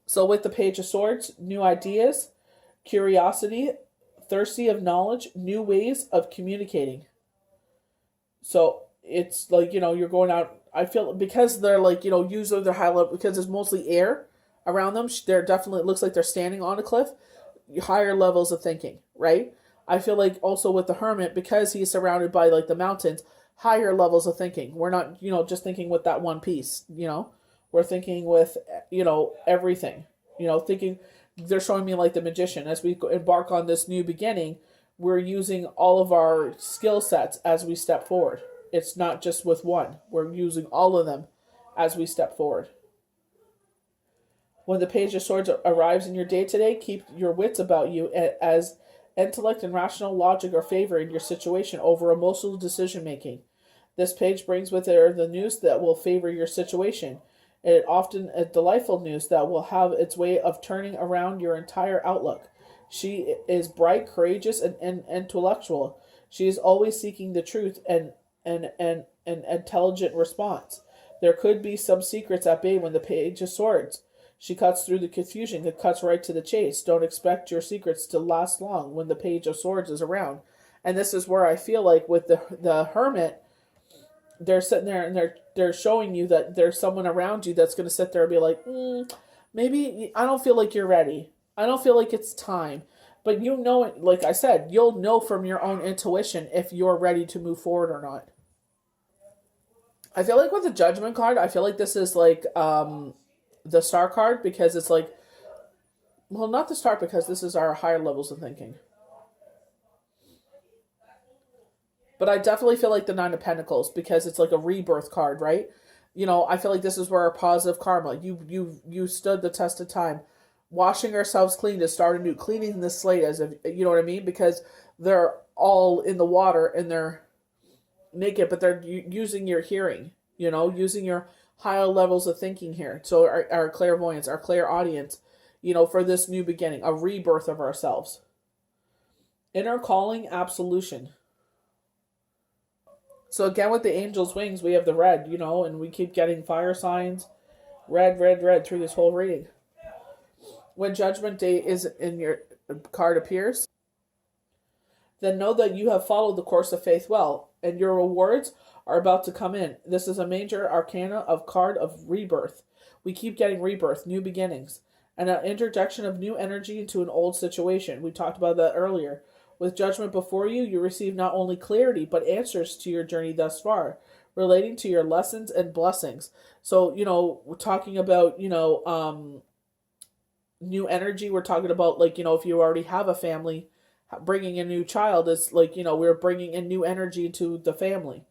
So with the Page of Swords, new ideas, curiosity, thirsty of knowledge, new ways of communicating. So it's like, you're going out. I feel because they're like, usually they're high level because there's mostly air around them. They're definitely, it looks like they're standing on a cliff. Higher levels of thinking, right? I feel like also with the hermit, because he's surrounded by like the mountains, higher levels of thinking. We're not, just thinking with that one piece, we're thinking with, everything, thinking. They're showing me like the magician as we embark on this new beginning. We're using all of our skill sets as we step forward. It's not just with one. We're using all of them as we step forward. When the Page of Swords arrives in your day today, keep your wits about you as intellect and rational logic are favoring your situation over emotional decision making. This page brings with it the news that will favor your situation, and often a delightful news that will have its way of turning around your entire outlook. She is bright, courageous, and intellectual. She is always seeking the truth and an intelligent response. There could be some secrets at bay when the Page of Swords. She cuts through the confusion. It cuts right to the chase. Don't expect your secrets to last long when the Page of Swords is around. And this is where I feel like with the Hermit, they're sitting there and they're showing you that there's someone around you that's going to sit there and be like, maybe I don't feel like you're ready. I don't feel like it's time. But you know it, like I said, you'll know from your own intuition if you're ready to move forward or not. I feel like with the Judgment card, I feel like this is like the Star card, because it's like, well, not the Star, because this is our higher levels of thinking. But I definitely feel like the Nine of Pentacles, because it's like a rebirth card, right? You know, I feel like this is where our positive karma, you stood the test of time. Washing ourselves clean to start anew, cleaning the slate, as if, you know what I mean? Because they're all in the water and they're naked, but they're using your hearing, you know, using your higher levels of thinking here. So our clairvoyance, our clairaudience, you know, for this new beginning, a rebirth of ourselves. Inner calling, absolution. So again, with the angel's wings, we have the red, you know, and we keep getting fire signs, red, red, red through this whole reading. When Judgment Day is in your card appears, then know that you have followed the course of faith well, and your rewards are about to come in. This is a major arcana of card of rebirth. We keep getting rebirth, new beginnings, and an interjection of new energy into an old situation. We talked about that earlier. With Judgment before you, you receive not only clarity, but answers to your journey thus far, relating to your lessons and blessings. So, you know, we're talking about, you know, new energy. We're talking about, like, you know, if you already have a family, bringing a new child is like, you know, we're bringing in new energy into the family.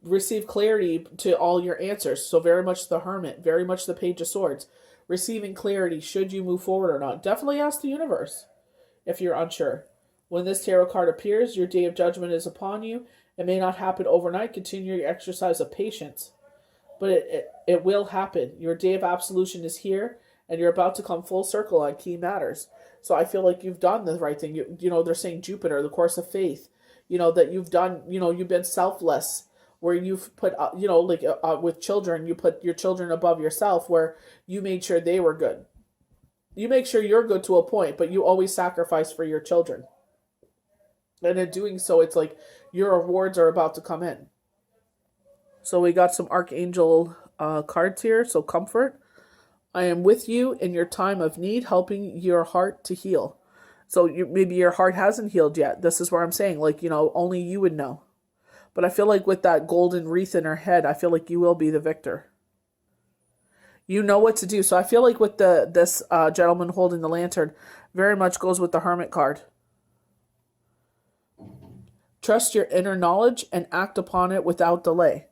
Receive clarity to all your answers. So very much the Hermit, very much the Page of Swords. Receiving clarity, should you move forward or not. Definitely ask the universe if you're unsure. When this tarot card appears, your day of judgment is upon you. It may not happen overnight. Continue your exercise of patience. But it will happen. Your day of absolution is here, and you're about to come full circle on key matters. So I feel like you've done the right thing. You know, they're saying Jupiter, the course of faith. You know, that you've done, you know, you've been selfless, where you've put, you know, like with children, you put your children above yourself, where you made sure they were good. You make sure you're good to a point, but you always sacrifice for your children. And in doing so, it's like your rewards are about to come in. So we got some Archangel cards here. So comfort. I am with you in your time of need, helping your heart to heal. So maybe your heart hasn't healed yet. This is where I'm saying, like, you know, only you would know. But I feel like with that golden wreath in her head, I feel like you will be the victor. You know what to do. So I feel like with this gentleman holding the lantern, very much goes with the Hermit card. Trust your inner knowledge and act upon it without delay.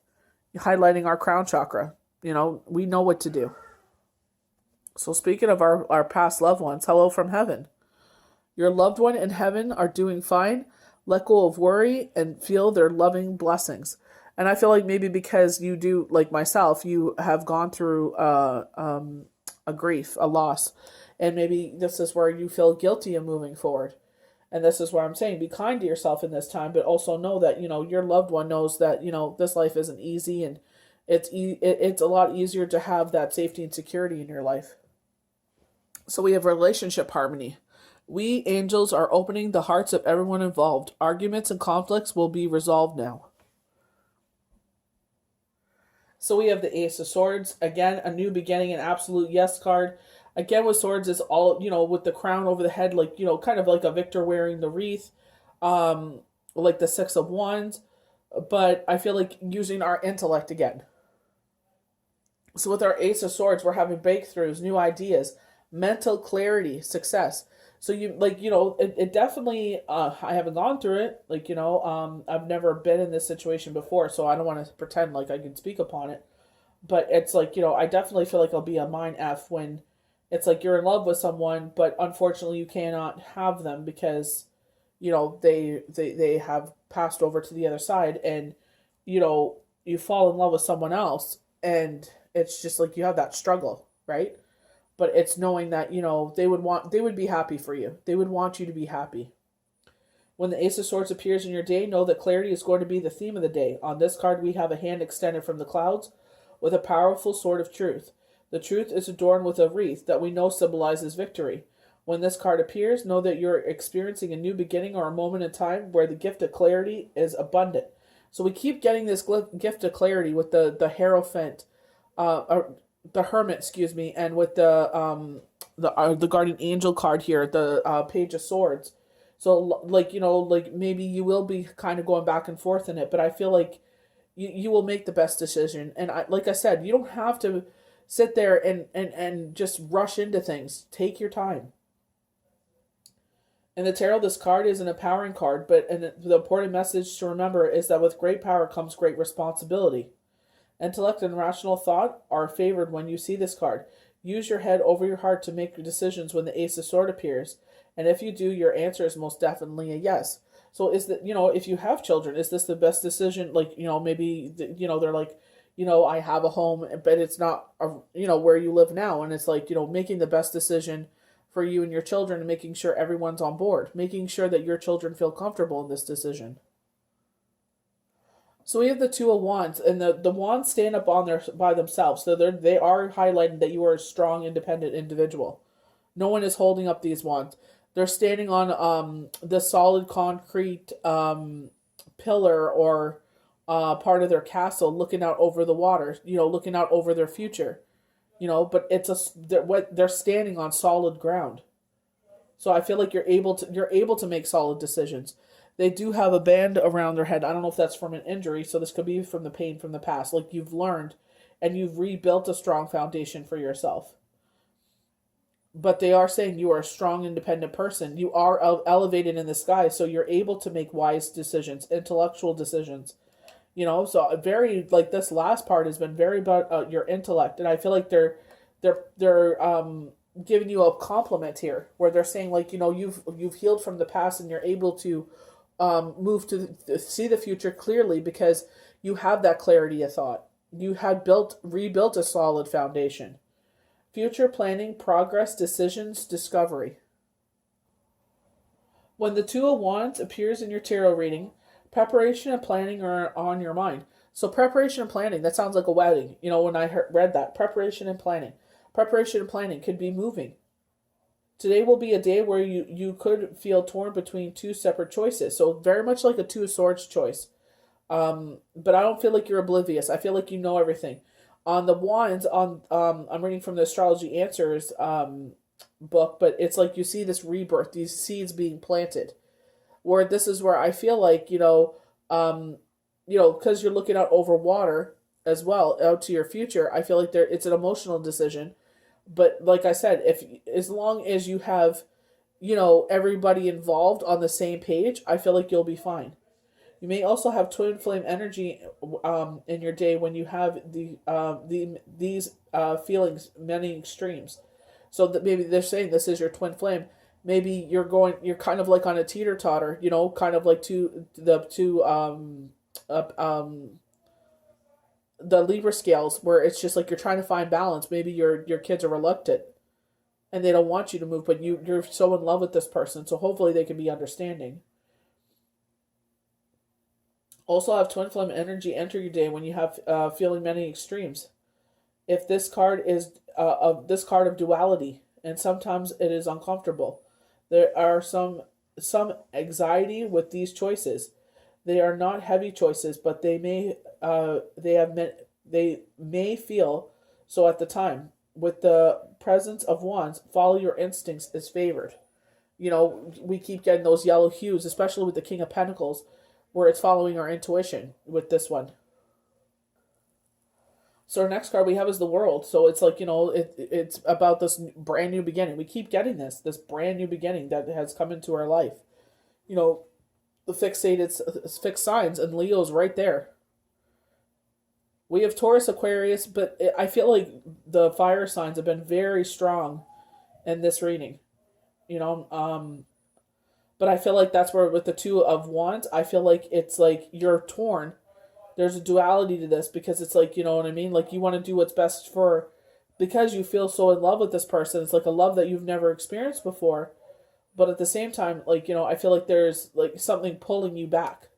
Highlighting our crown chakra. You know, we know what to do. So speaking of our past loved ones, hello from heaven. Your loved one in heaven are doing fine. Let go of worry and feel their loving blessings. And I feel like maybe because you do, like myself, you have gone through a grief, a loss. And maybe this is where you feel guilty of moving forward. And this is where I'm saying, be kind to yourself in this time, but also know that, you know, your loved one knows that, you know, this life isn't easy, and it's a lot easier to have that safety and security in your life. So we have relationship harmony. We angels are opening the hearts of everyone involved. Arguments and conflicts will be resolved now. So we have the Ace of Swords. Again, a new beginning, an absolute yes card. Again, with swords is all, you know, with the crown over the head, like, you know, kind of like a victor wearing the wreath, like the Six of Wands. But I feel like using our intellect again. So with our Ace of Swords, we're having breakthroughs, new ideas, mental clarity, success. So you, like, you know, it definitely, I haven't gone through it. Like, you know, I've never been in this situation before, so I don't want to pretend like I can speak upon it. But it's like, you know, I definitely feel like it'll be a mind F when it's like you're in love with someone, but unfortunately you cannot have them because, you know, they have passed over to the other side, and, you know, you fall in love with someone else, and it's just like you have that struggle, right? But it's knowing that, you know, they would be happy for you. They would want you to be happy. When the Ace of Swords appears in your day, know that clarity is going to be the theme of the day. On this card, we have a hand extended from the clouds with a powerful sword of truth. The truth is adorned with a wreath that we know symbolizes victory. When this card appears, know that you're experiencing a new beginning or a moment in time where the gift of clarity is abundant. So we keep getting this gift of clarity with the Hierophant, or the Hermit, excuse me, and with the Guardian Angel card here, the Page of Swords. So like like maybe you will be kind of going back and forth in it, but I feel like you will make the best decision. And like I said, you don't have to sit there and just rush into things. Take your time. In the tarot, this card is an empowering card, but the important message to remember is that with great power comes great responsibility. Intellect and rational thought are favored when you see this card. Use your head over your heart to make your decisions when the Ace of Swords appears, and if you do, your answer is most definitely a yes. So is that, if you have children, is this the best decision? Like, maybe, they're like, I have a home, but it's not, where you live now. And it's like, making the best decision for you and your children and making sure everyone's on board, making sure that your children feel comfortable in this decision. So we have the Two of Wands, and the wands stand up by themselves. So they are highlighting that you are a strong, independent individual. No one is holding up these wands. They're standing on the solid concrete pillar or part of their castle, looking out over the water. Looking out over their future. But they're standing on solid ground. So I feel like you're able to make solid decisions. They do have a band around their head. I don't know if that's from an injury, so this could be from the pain from the past. Like you've learned and you've rebuilt a strong foundation for yourself. But they are saying you are a strong, independent person. You are elevated in the sky, so you're able to make wise decisions, intellectual decisions. So very, like, this last part has been very about your intellect, and I feel like they're giving you a compliment here, where they're saying, like, you've healed from the past and you're able to move to see the future clearly because you have that clarity of thought. You had rebuilt a solid foundation. Future planning, progress, decisions, discovery. When the Two of Wands appears in your tarot reading, preparation and planning are on your mind. So preparation and planning, that sounds like a wedding. When I read that, preparation and planning. Preparation and planning could be moving. Today will be a day where you could feel torn between two separate choices. So very much like a Two of Swords choice. But I don't feel like you're oblivious. I feel like you know everything. On the Wands, I'm reading from the Astrology Answers book, but it's like you see this rebirth, these seeds being planted. Where this is where I feel like, because you're looking out over water as well, out to your future, I feel like it's an emotional decision. But like I said, as long as you have, everybody involved on the same page, I feel like you'll be fine. You may also have twin flame energy in your day when you have these feelings, many extremes. So that maybe they're saying this is your twin flame. Maybe you're kind of like on a teeter-totter, kind of like the Libra scales, where it's just like you're trying to find balance. Maybe your kids are reluctant and they don't want you to move, but you're so in love with this person, so hopefully they can be understanding. Also have twin flame energy enter your day when you have feeling many extremes. If this card is this card of duality, and sometimes it is uncomfortable. There are some anxiety with these choices. They are not heavy choices, but they may feel so at the time. With the presence of wands, follow your instincts is favored. We keep getting those yellow hues, especially with the King of Pentacles, where it's following our intuition with this one. So our next card we have is the World. So it's like, it's about this brand new beginning. We keep getting this brand new beginning that has come into our life. The fixed signs, and Leo's right there. We have Taurus, Aquarius, but I feel like the fire signs have been very strong in this reading. But I feel like that's where with the Two of Wands, I feel like it's like you're torn. There's a duality to this because it's like, you know what I mean? Like you want to do what's best because you feel so in love with this person. It's like a love that you've never experienced before. But at the same time, like, I feel like there's like something pulling you back.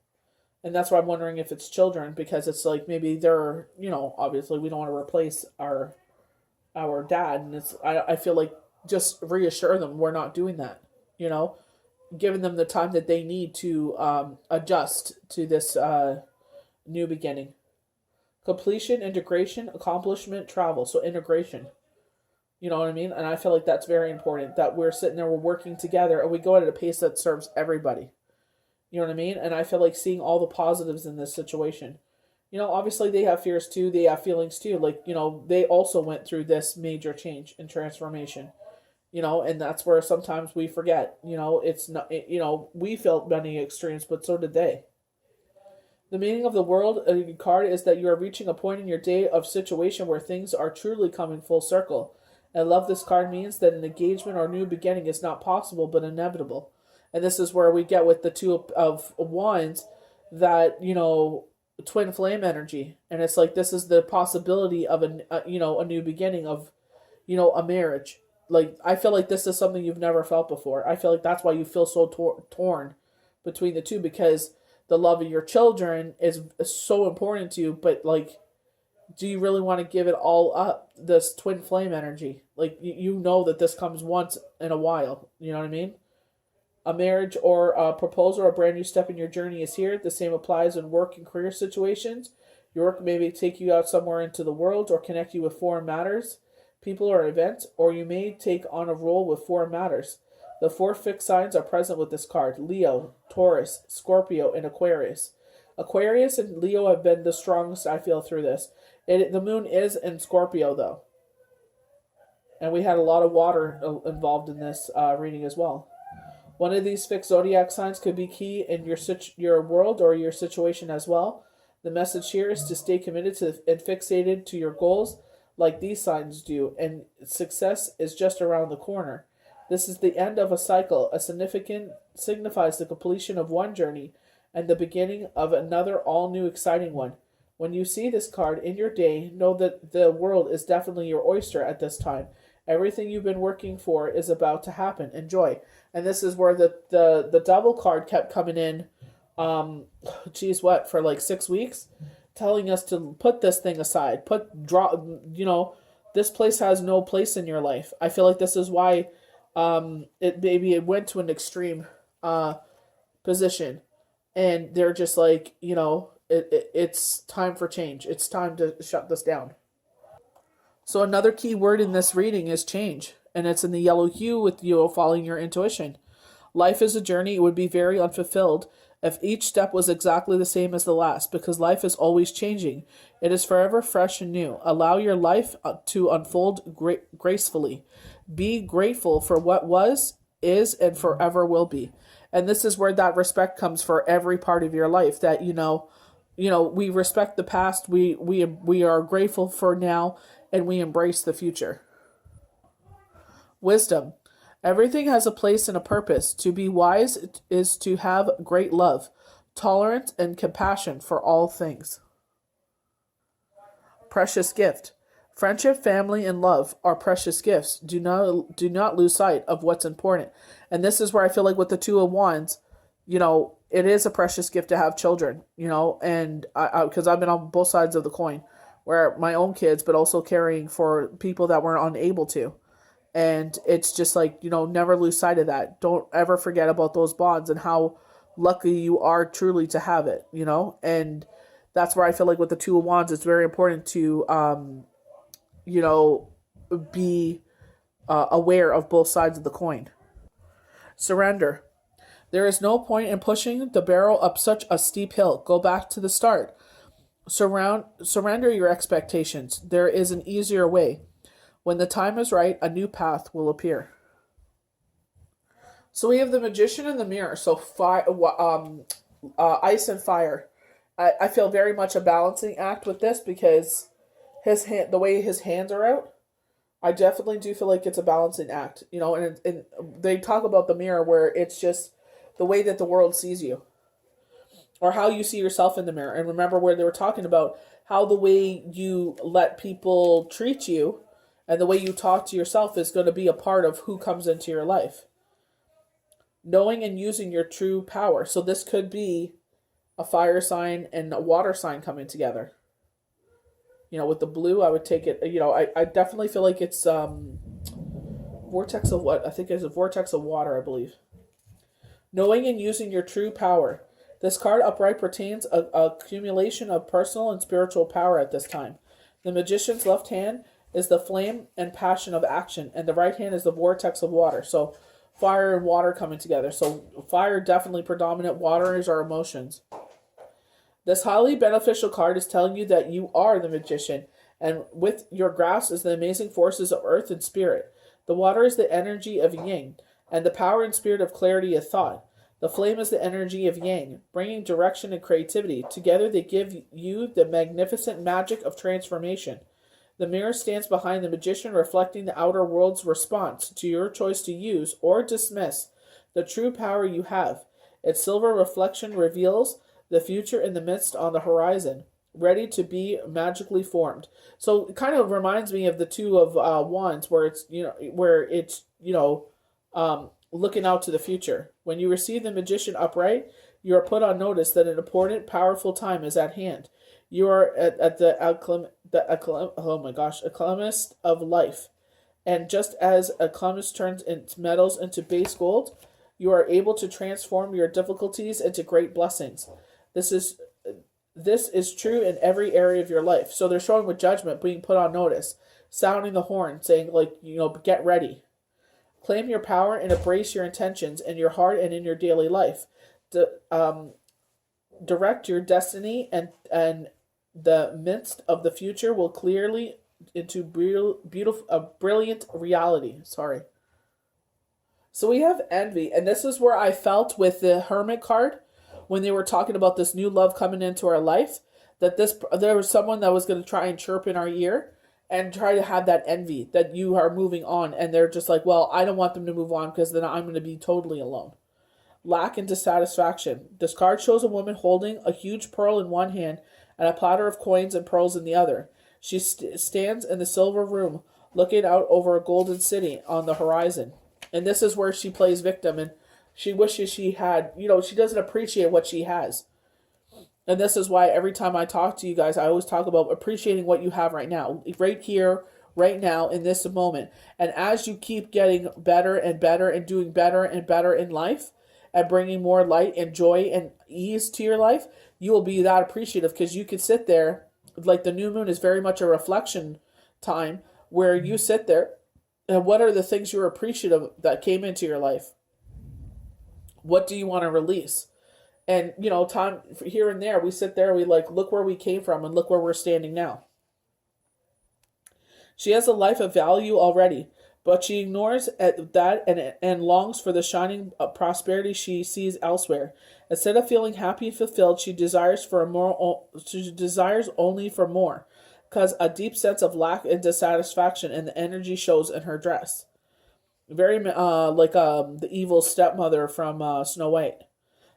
And that's why I'm wondering if it's children, because it's like maybe they're, obviously we don't want to replace our our dad, and I feel like just reassure them we're not doing that. You know, giving them the time that they need to adjust to this new beginning. Completion, integration, accomplishment, travel. So integration. You know what I mean? And I feel like that's very important that we're sitting there, we're working together, and we go at a pace that serves everybody. You know what I mean? And I feel like seeing all the positives in this situation. You know, obviously they have fears too, they have feelings too. Like, you know, they also went through this major change and transformation. You know, and that's where sometimes we forget. You know, it's not. You know, we felt many extremes, but so did they. The meaning of the world card is that you are reaching a point in your day of situation where things are truly coming full circle. I love this card means that an engagement or new beginning is not possible but inevitable. And this is where we get with the two of wands that, you know, twin flame energy. And it's like this is the possibility of you know, a new beginning of, you know, a marriage. Like I feel like this is something you've never felt before. I feel like that's why you feel so torn between the two, because the love of your children is so important to you, but like, do you really want to give it all up? This twin flame energy, like you know that this comes once in a while. You know what I mean? A marriage or a proposal or a brand new step in your journey is here. The same applies in work and career situations. Your work may take you out somewhere into the world or connect you with foreign matters, people or events, or you may take on a role with foreign matters. The four fixed signs are present with this card: Leo, Taurus, Scorpio, and Aquarius. Aquarius and Leo have been the strongest, I feel, through this. The moon is in Scorpio, though. And we had a lot of water involved in this reading as well. One of these fixed zodiac signs could be key in your world or your situation as well. The message here is to stay committed to and fixated to your goals like these signs do, and success is just around the corner. This is the end of a cycle. A significant signifies the completion of one journey and the beginning of another all new exciting one. When you see this card in your day, know that the world is definitely your oyster at this time. Everything you've been working for is about to happen. Enjoy. And this is where the double card kept coming in, geez, what, for like 6 weeks? Telling us to put this thing aside. You know, this place has no place in your life. I feel like this is why it went to an extreme position. And they're just like, you know, it's time for change. It's time to shut this down. So another key word in this reading is change, and it's in the yellow hue with you following your intuition. Life is a journey. It would be very unfulfilled if each step was exactly the same as the last, because life is always changing. It is forever fresh and new. Allow your life to unfold gracefully. Be grateful for what was, is, and forever will be. And this is where that respect comes for every part of your life. That we respect the past. We are grateful for now, and we embrace the future. Wisdom. Everything has a place and a purpose. To be wise is to have great love, tolerance, and compassion for all things. Precious gift. Friendship, family, and love are precious gifts. Do not lose sight of what's important. And this is where I feel like with the Two of Wands, you know, it is a precious gift to have children, you know, and because I've been on both sides of the coin, where my own kids, but also caring for people that were unable to. And it's just like, you know, never lose sight of that. Don't ever forget about those bonds and how lucky you are truly to have it, you know? And that's where I feel like with the Two of Wands, it's very important to, you know, be aware of both sides of the coin. Surrender. There is no point in pushing the barrel up such a steep hill. Go back to the start. Surrender your expectations. There is an easier way. When the time is right, a new path will appear. So we have the Magician and the Mirror. So ice and fire. I feel very much a balancing act with this because the way his hands are out, I definitely do feel like it's a balancing act. You know, and they talk about the mirror where it's just the way that the world sees you, or how you see yourself in the mirror. And remember where they were talking about how the way you let people treat you and the way you talk to yourself is going to be a part of who comes into your life. Knowing and using your true power. So this could be a fire sign and a water sign coming together. With the blue, I would take it. I definitely feel like it's vortex of what? I think it's a vortex of water, I believe. Knowing and using your true power. This card upright pertains a accumulation of personal and spiritual power at this time. The magician's left hand is the flame and passion of action, and the right hand is the vortex of water. So fire and water coming together. So fire definitely predominant, water is our emotions. This highly beneficial card is telling you that you are the magician, and with your grasp is the amazing forces of earth and spirit. The water is the energy of yin, and the power and spirit of clarity of thought. The flame is the energy of yang, bringing direction and creativity. Together they give you the magnificent magic of transformation. The mirror stands behind the magician, reflecting the outer world's response to your choice to use or dismiss the true power you have. Its silver reflection reveals the future in the midst on the horizon, ready to be magically formed. So it kind of reminds me of the Two of Wands, where it's looking out to the future. When you receive the magician upright, you are put on notice that an important, powerful time is at hand. You are at the alchemist of life. And just as a alchemist turns its metals into base gold, you are able to transform your difficulties into great blessings. This is true in every area of your life. So they're showing with judgment being put on notice, sounding the horn, saying get ready. Claim your power and embrace your intentions in your heart and in your daily life. Direct your destiny, and the midst of the future will clearly into brilliant reality. Sorry. So we have envy, and this is where I felt with the Hermit card when they were talking about this new love coming into our life, that there was someone that was going to try and chirp in our ear and try to have that envy that you are moving on, and they're just like, well, I don't want them to move on because then I'm going to be totally alone. Lack and dissatisfaction. This card shows a woman holding a huge pearl in one hand and a platter of coins and pearls in the other. She stands in the silver room looking out over a golden city on the horizon. And this is where she plays victim, and she wishes she had, she doesn't appreciate what she has. And this is why every time I talk to you guys, I always talk about appreciating what you have right now, right here, right now, in this moment. And as you keep getting better and better and doing better and better in life and bringing more light and joy and ease to your life, you will be that appreciative, because you can sit there, like the new moon is very much a reflection time where you sit there and what are the things you're appreciative that came into your life? What do you want to release? And, time here and there, we sit there, we look where we came from and look where we're standing now. She has a life of value already, but she ignores that and longs for the shining prosperity she sees elsewhere. Instead of feeling happy and fulfilled, she desires only for more, because a deep sense of lack and dissatisfaction, and the energy shows in her dress. Very the evil stepmother from Snow White.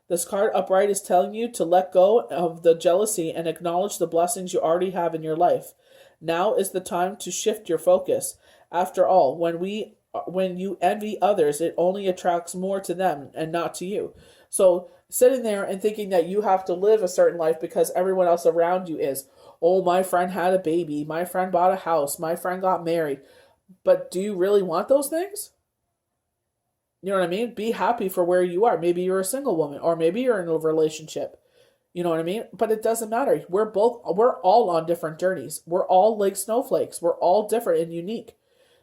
This card upright is telling you to let go of the jealousy and acknowledge the blessings you already have in your life. Now is the time to shift your focus. After all, when you envy others, it only attracts more to them and not to you. So sitting there and thinking that you have to live a certain life because everyone else around you is, oh, my friend had a baby, my friend bought a house, my friend got married. But do you really want those things? You know what I mean? Be happy for where you are. Maybe you're a single woman, or maybe you're in a relationship. You know what I mean? But it doesn't matter. We're all on different journeys. We're all like snowflakes. We're all different and unique.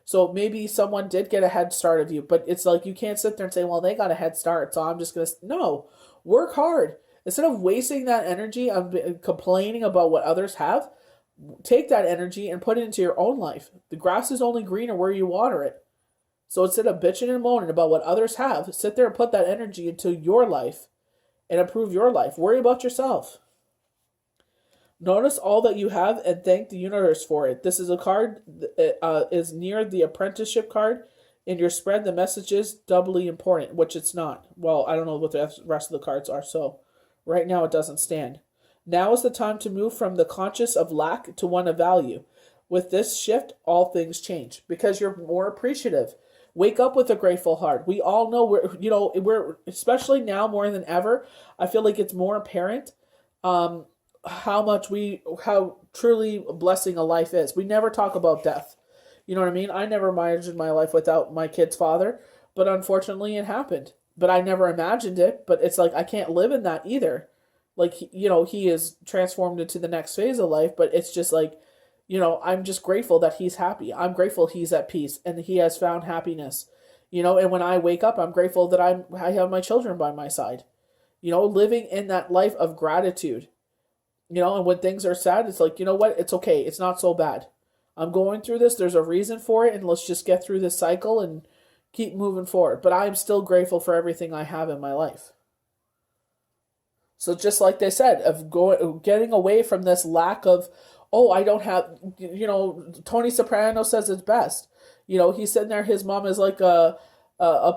So maybe someone did get a head start of you, but it's like you can't sit there and say, well, they got a head start, so I'm just going to... No, work hard. Instead of wasting that energy on complaining about what others have, take that energy and put it into your own life. The grass is only greener where you water it. So instead of bitching and moaning about what others have, sit there and put that energy into your life and improve your life. Worry about yourself. Notice all that you have and thank the universe for it. This is a card that is near the apprenticeship card. In your spread, the message is doubly important, which it's not. Well, I don't know what the rest of the cards are, so right now it doesn't stand. Now is the time to move from the conscious of lack to one of value. With this shift, all things change because you're more appreciative. Wake up with a grateful heart. We all know we're especially now more than ever. I feel like it's more apparent. how truly blessing a life is. We never talk about death. You know what I mean? I never imagined my life without my kid's father, but unfortunately it happened. But I never imagined it, but it's like I can't live in that either. Like, he is transformed into the next phase of life, but it's just like, I'm just grateful that he's happy. I'm grateful he's at peace and he has found happiness. And when I wake up, I'm grateful that I have my children by my side. Living in that life of gratitude. And when things are sad, it's like, you know what? It's okay. It's not so bad. I'm going through this. There's a reason for it, and let's just get through this cycle and keep moving forward. But I'm still grateful for everything I have in my life. So just like they said, getting away from this lack of, oh, I don't have, Tony Soprano says it's best. He's sitting there, his mom is like a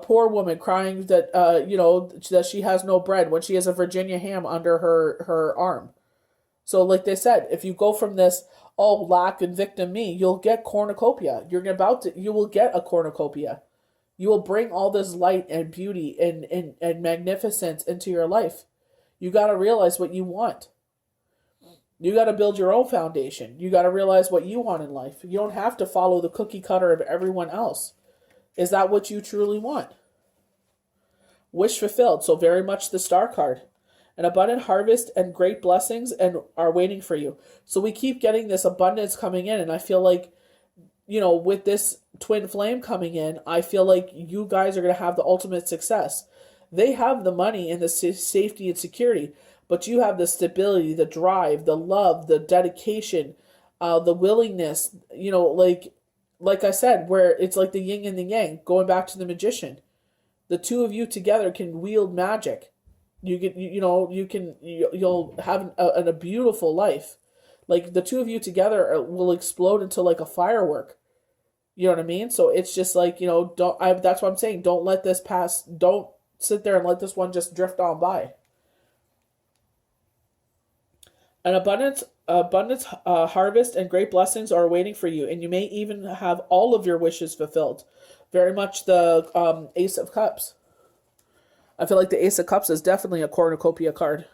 poor woman crying that, that she has no bread when she has a Virginia ham under her arm. So like they said, if you go from this, oh, lack and victim me, you'll get cornucopia. You will get a cornucopia. You will bring all this light and beauty and magnificence into your life. You got to realize what you want. You got to build your own foundation. You got to realize what you want in life. You don't have to follow the cookie cutter of everyone else. Is that what you truly want? Wish fulfilled. So very much the star card. An abundant harvest and great blessings and are waiting for you. So we keep getting this abundance coming in, and I feel like, with this twin flame coming in, I feel like you guys are going to have the ultimate success. They have the money and the safety and security, but you have the stability, the drive, the love, the dedication, the willingness, like I said, where it's like the yin and the yang, going back to the magician. The two of you together can wield magic. You'll have a beautiful life. Like the two of you together will explode into like a firework. You know what I mean? So it's just like, that's what I'm saying. Don't let this pass. Don't sit there and let this one just drift on by. An abundance harvest and great blessings are waiting for you, and you may even have all of your wishes fulfilled. Very much the Ace of Cups. I feel like the Ace of Cups is definitely a cornucopia card.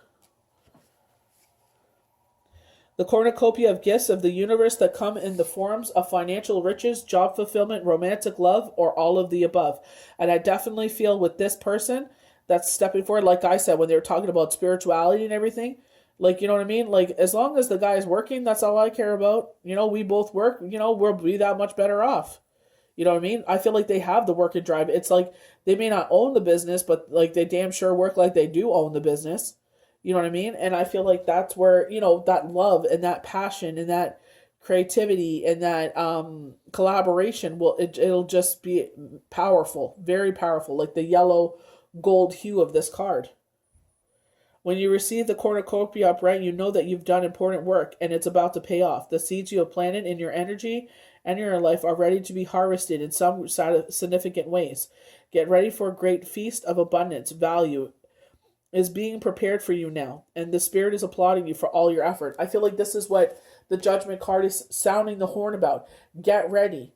The cornucopia of gifts of the universe that come in the forms of financial riches, job fulfillment, romantic love, or all of the above. And I definitely feel with this person that's stepping forward, like I said, when they were talking about spirituality and everything, like, you know what I mean? Like, as long as the guy's working, that's all I care about. We both work, we'll be that much better off. You know what I mean? I feel like they have the work and drive. It's like they may not own the business, but like they damn sure work like they do own the business. You know what I mean? And I feel like that's where, that love and that passion and that creativity and that collaboration it'll just be powerful, very powerful, like the yellow gold hue of this card. When you receive the cornucopia upright, you know that you've done important work and it's about to pay off. The seeds you have planted in your energy and in your life are ready to be harvested in some significant ways. Get ready for a great feast of abundance. Value is being prepared for you now, and the Spirit is applauding you for all your effort. I feel like this is what the Judgment card is sounding the horn about. Get ready.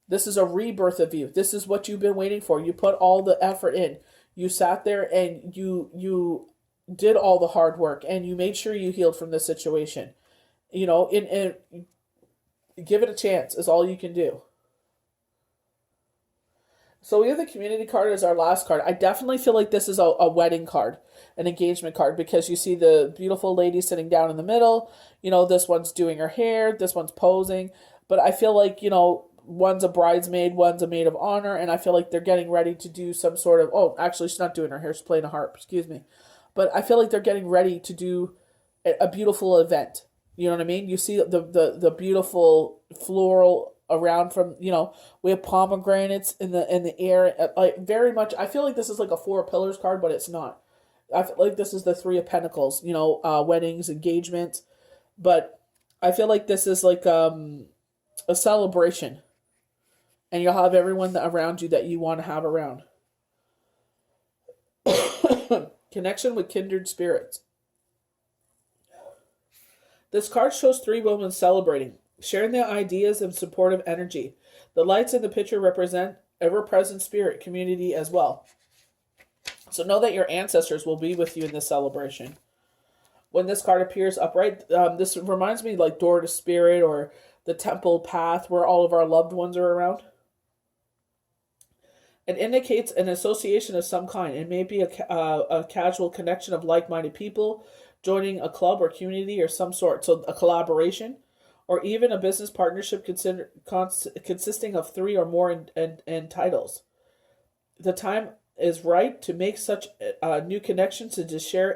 This is a rebirth of you. This is what you've been waiting for. You put all the effort in. You sat there and you did all the hard work, and you made sure you healed from this situation. And give it a chance is all you can do. So we have the community card as our last card. I definitely feel like this is a wedding card, an engagement card, because you see the beautiful lady sitting down in the middle. This one's doing her hair, this one's posing. But I feel like, one's a bridesmaid, one's a maid of honor, and I feel like they're getting ready to do some sort of, oh, actually she's not doing her hair, she's playing a harp, excuse me. But I feel like they're getting ready to do a beautiful event. You know what I mean? You see the beautiful floral around from, we have pomegranates in the air, like very much. I feel like this is like a Four of Pillars card, but it's not. I feel like this is the Three of Pentacles, weddings, engagements. But I feel like this is like a celebration, and you'll have everyone around you that you want to have around. Connection with kindred spirits. This card shows three women celebrating, sharing their ideas and supportive energy. The lights in the picture represent ever-present spirit community as well. So know that your ancestors will be with you in this celebration. when this card appears upright, this reminds me like Door to Spirit or the Temple Path where all of our loved ones are around. It indicates an association of some kind. It may be a casual connection of like minded people joining a club or community or some sort, so a collaboration, or even a business partnership consisting of three or more in titles. The time is right to make such new connections and to share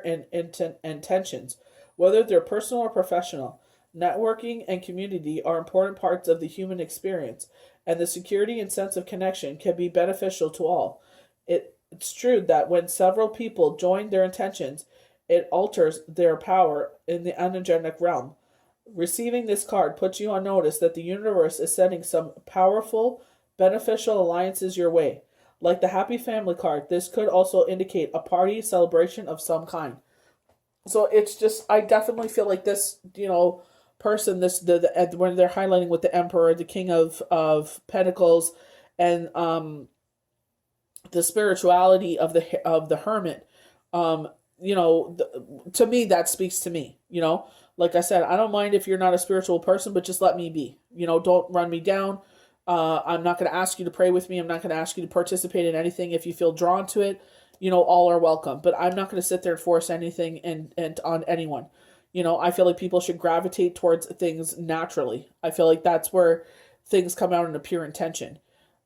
intentions, whether they're personal or professional. Networking and community are important parts of the human experience, and the security and sense of connection can be beneficial to all. It's true that when several people join their intentions, it alters their power in the energetic realm. Receiving this card puts you on notice that the universe is sending some powerful, beneficial alliances your way. Like the Happy Family card, this could also indicate a party celebration of some kind. So it's just, I definitely feel like this, person, when they're highlighting with the Emperor, the King of Pentacles, and the spirituality of the Hermit, to me that speaks to me. Like I said, I don't mind if you're not a spiritual person, but just let me be. Don't run me down. I'm not going to ask you to pray with me. I'm not going to ask you to participate in anything. If you feel drawn to it, all are welcome. But I'm not going to sit there and force anything and on anyone. I feel like people should gravitate towards things naturally. I feel like that's where things come out in a pure intention.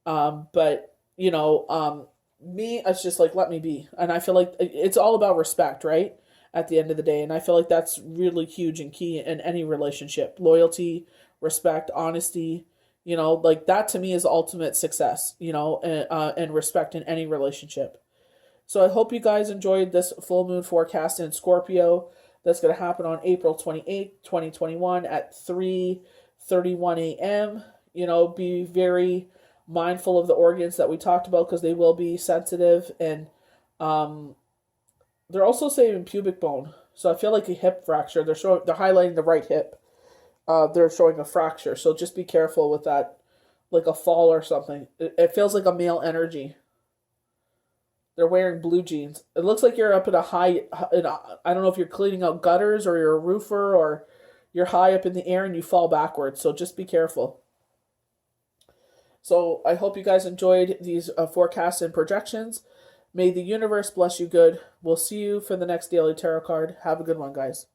But me, it's just like, let me be. And I feel like it's all about respect, right? At the end of the day. And I feel like that's really huge and key in any relationship. Loyalty, respect, honesty, like that to me is ultimate success, and respect in any relationship. So I hope you guys enjoyed this full moon forecast in Scorpio. That's going to happen on April 28th, 2021 at 3:31 a.m. Be very mindful of the organs that we talked about because they will be sensitive, and they're also saying pubic bone. So I feel like a hip fracture. They're highlighting the right hip. They're showing a fracture, so just be careful with that, like a fall or something. It feels like a male energy. They're wearing blue jeans. It looks like you're up at I don't know if you're cleaning out gutters or you're a roofer or you're high up in the air and you fall backwards. So just be careful. So I hope you guys enjoyed these forecasts and projections. May the universe bless you good. We'll see you for the next daily tarot card. Have a good one, guys.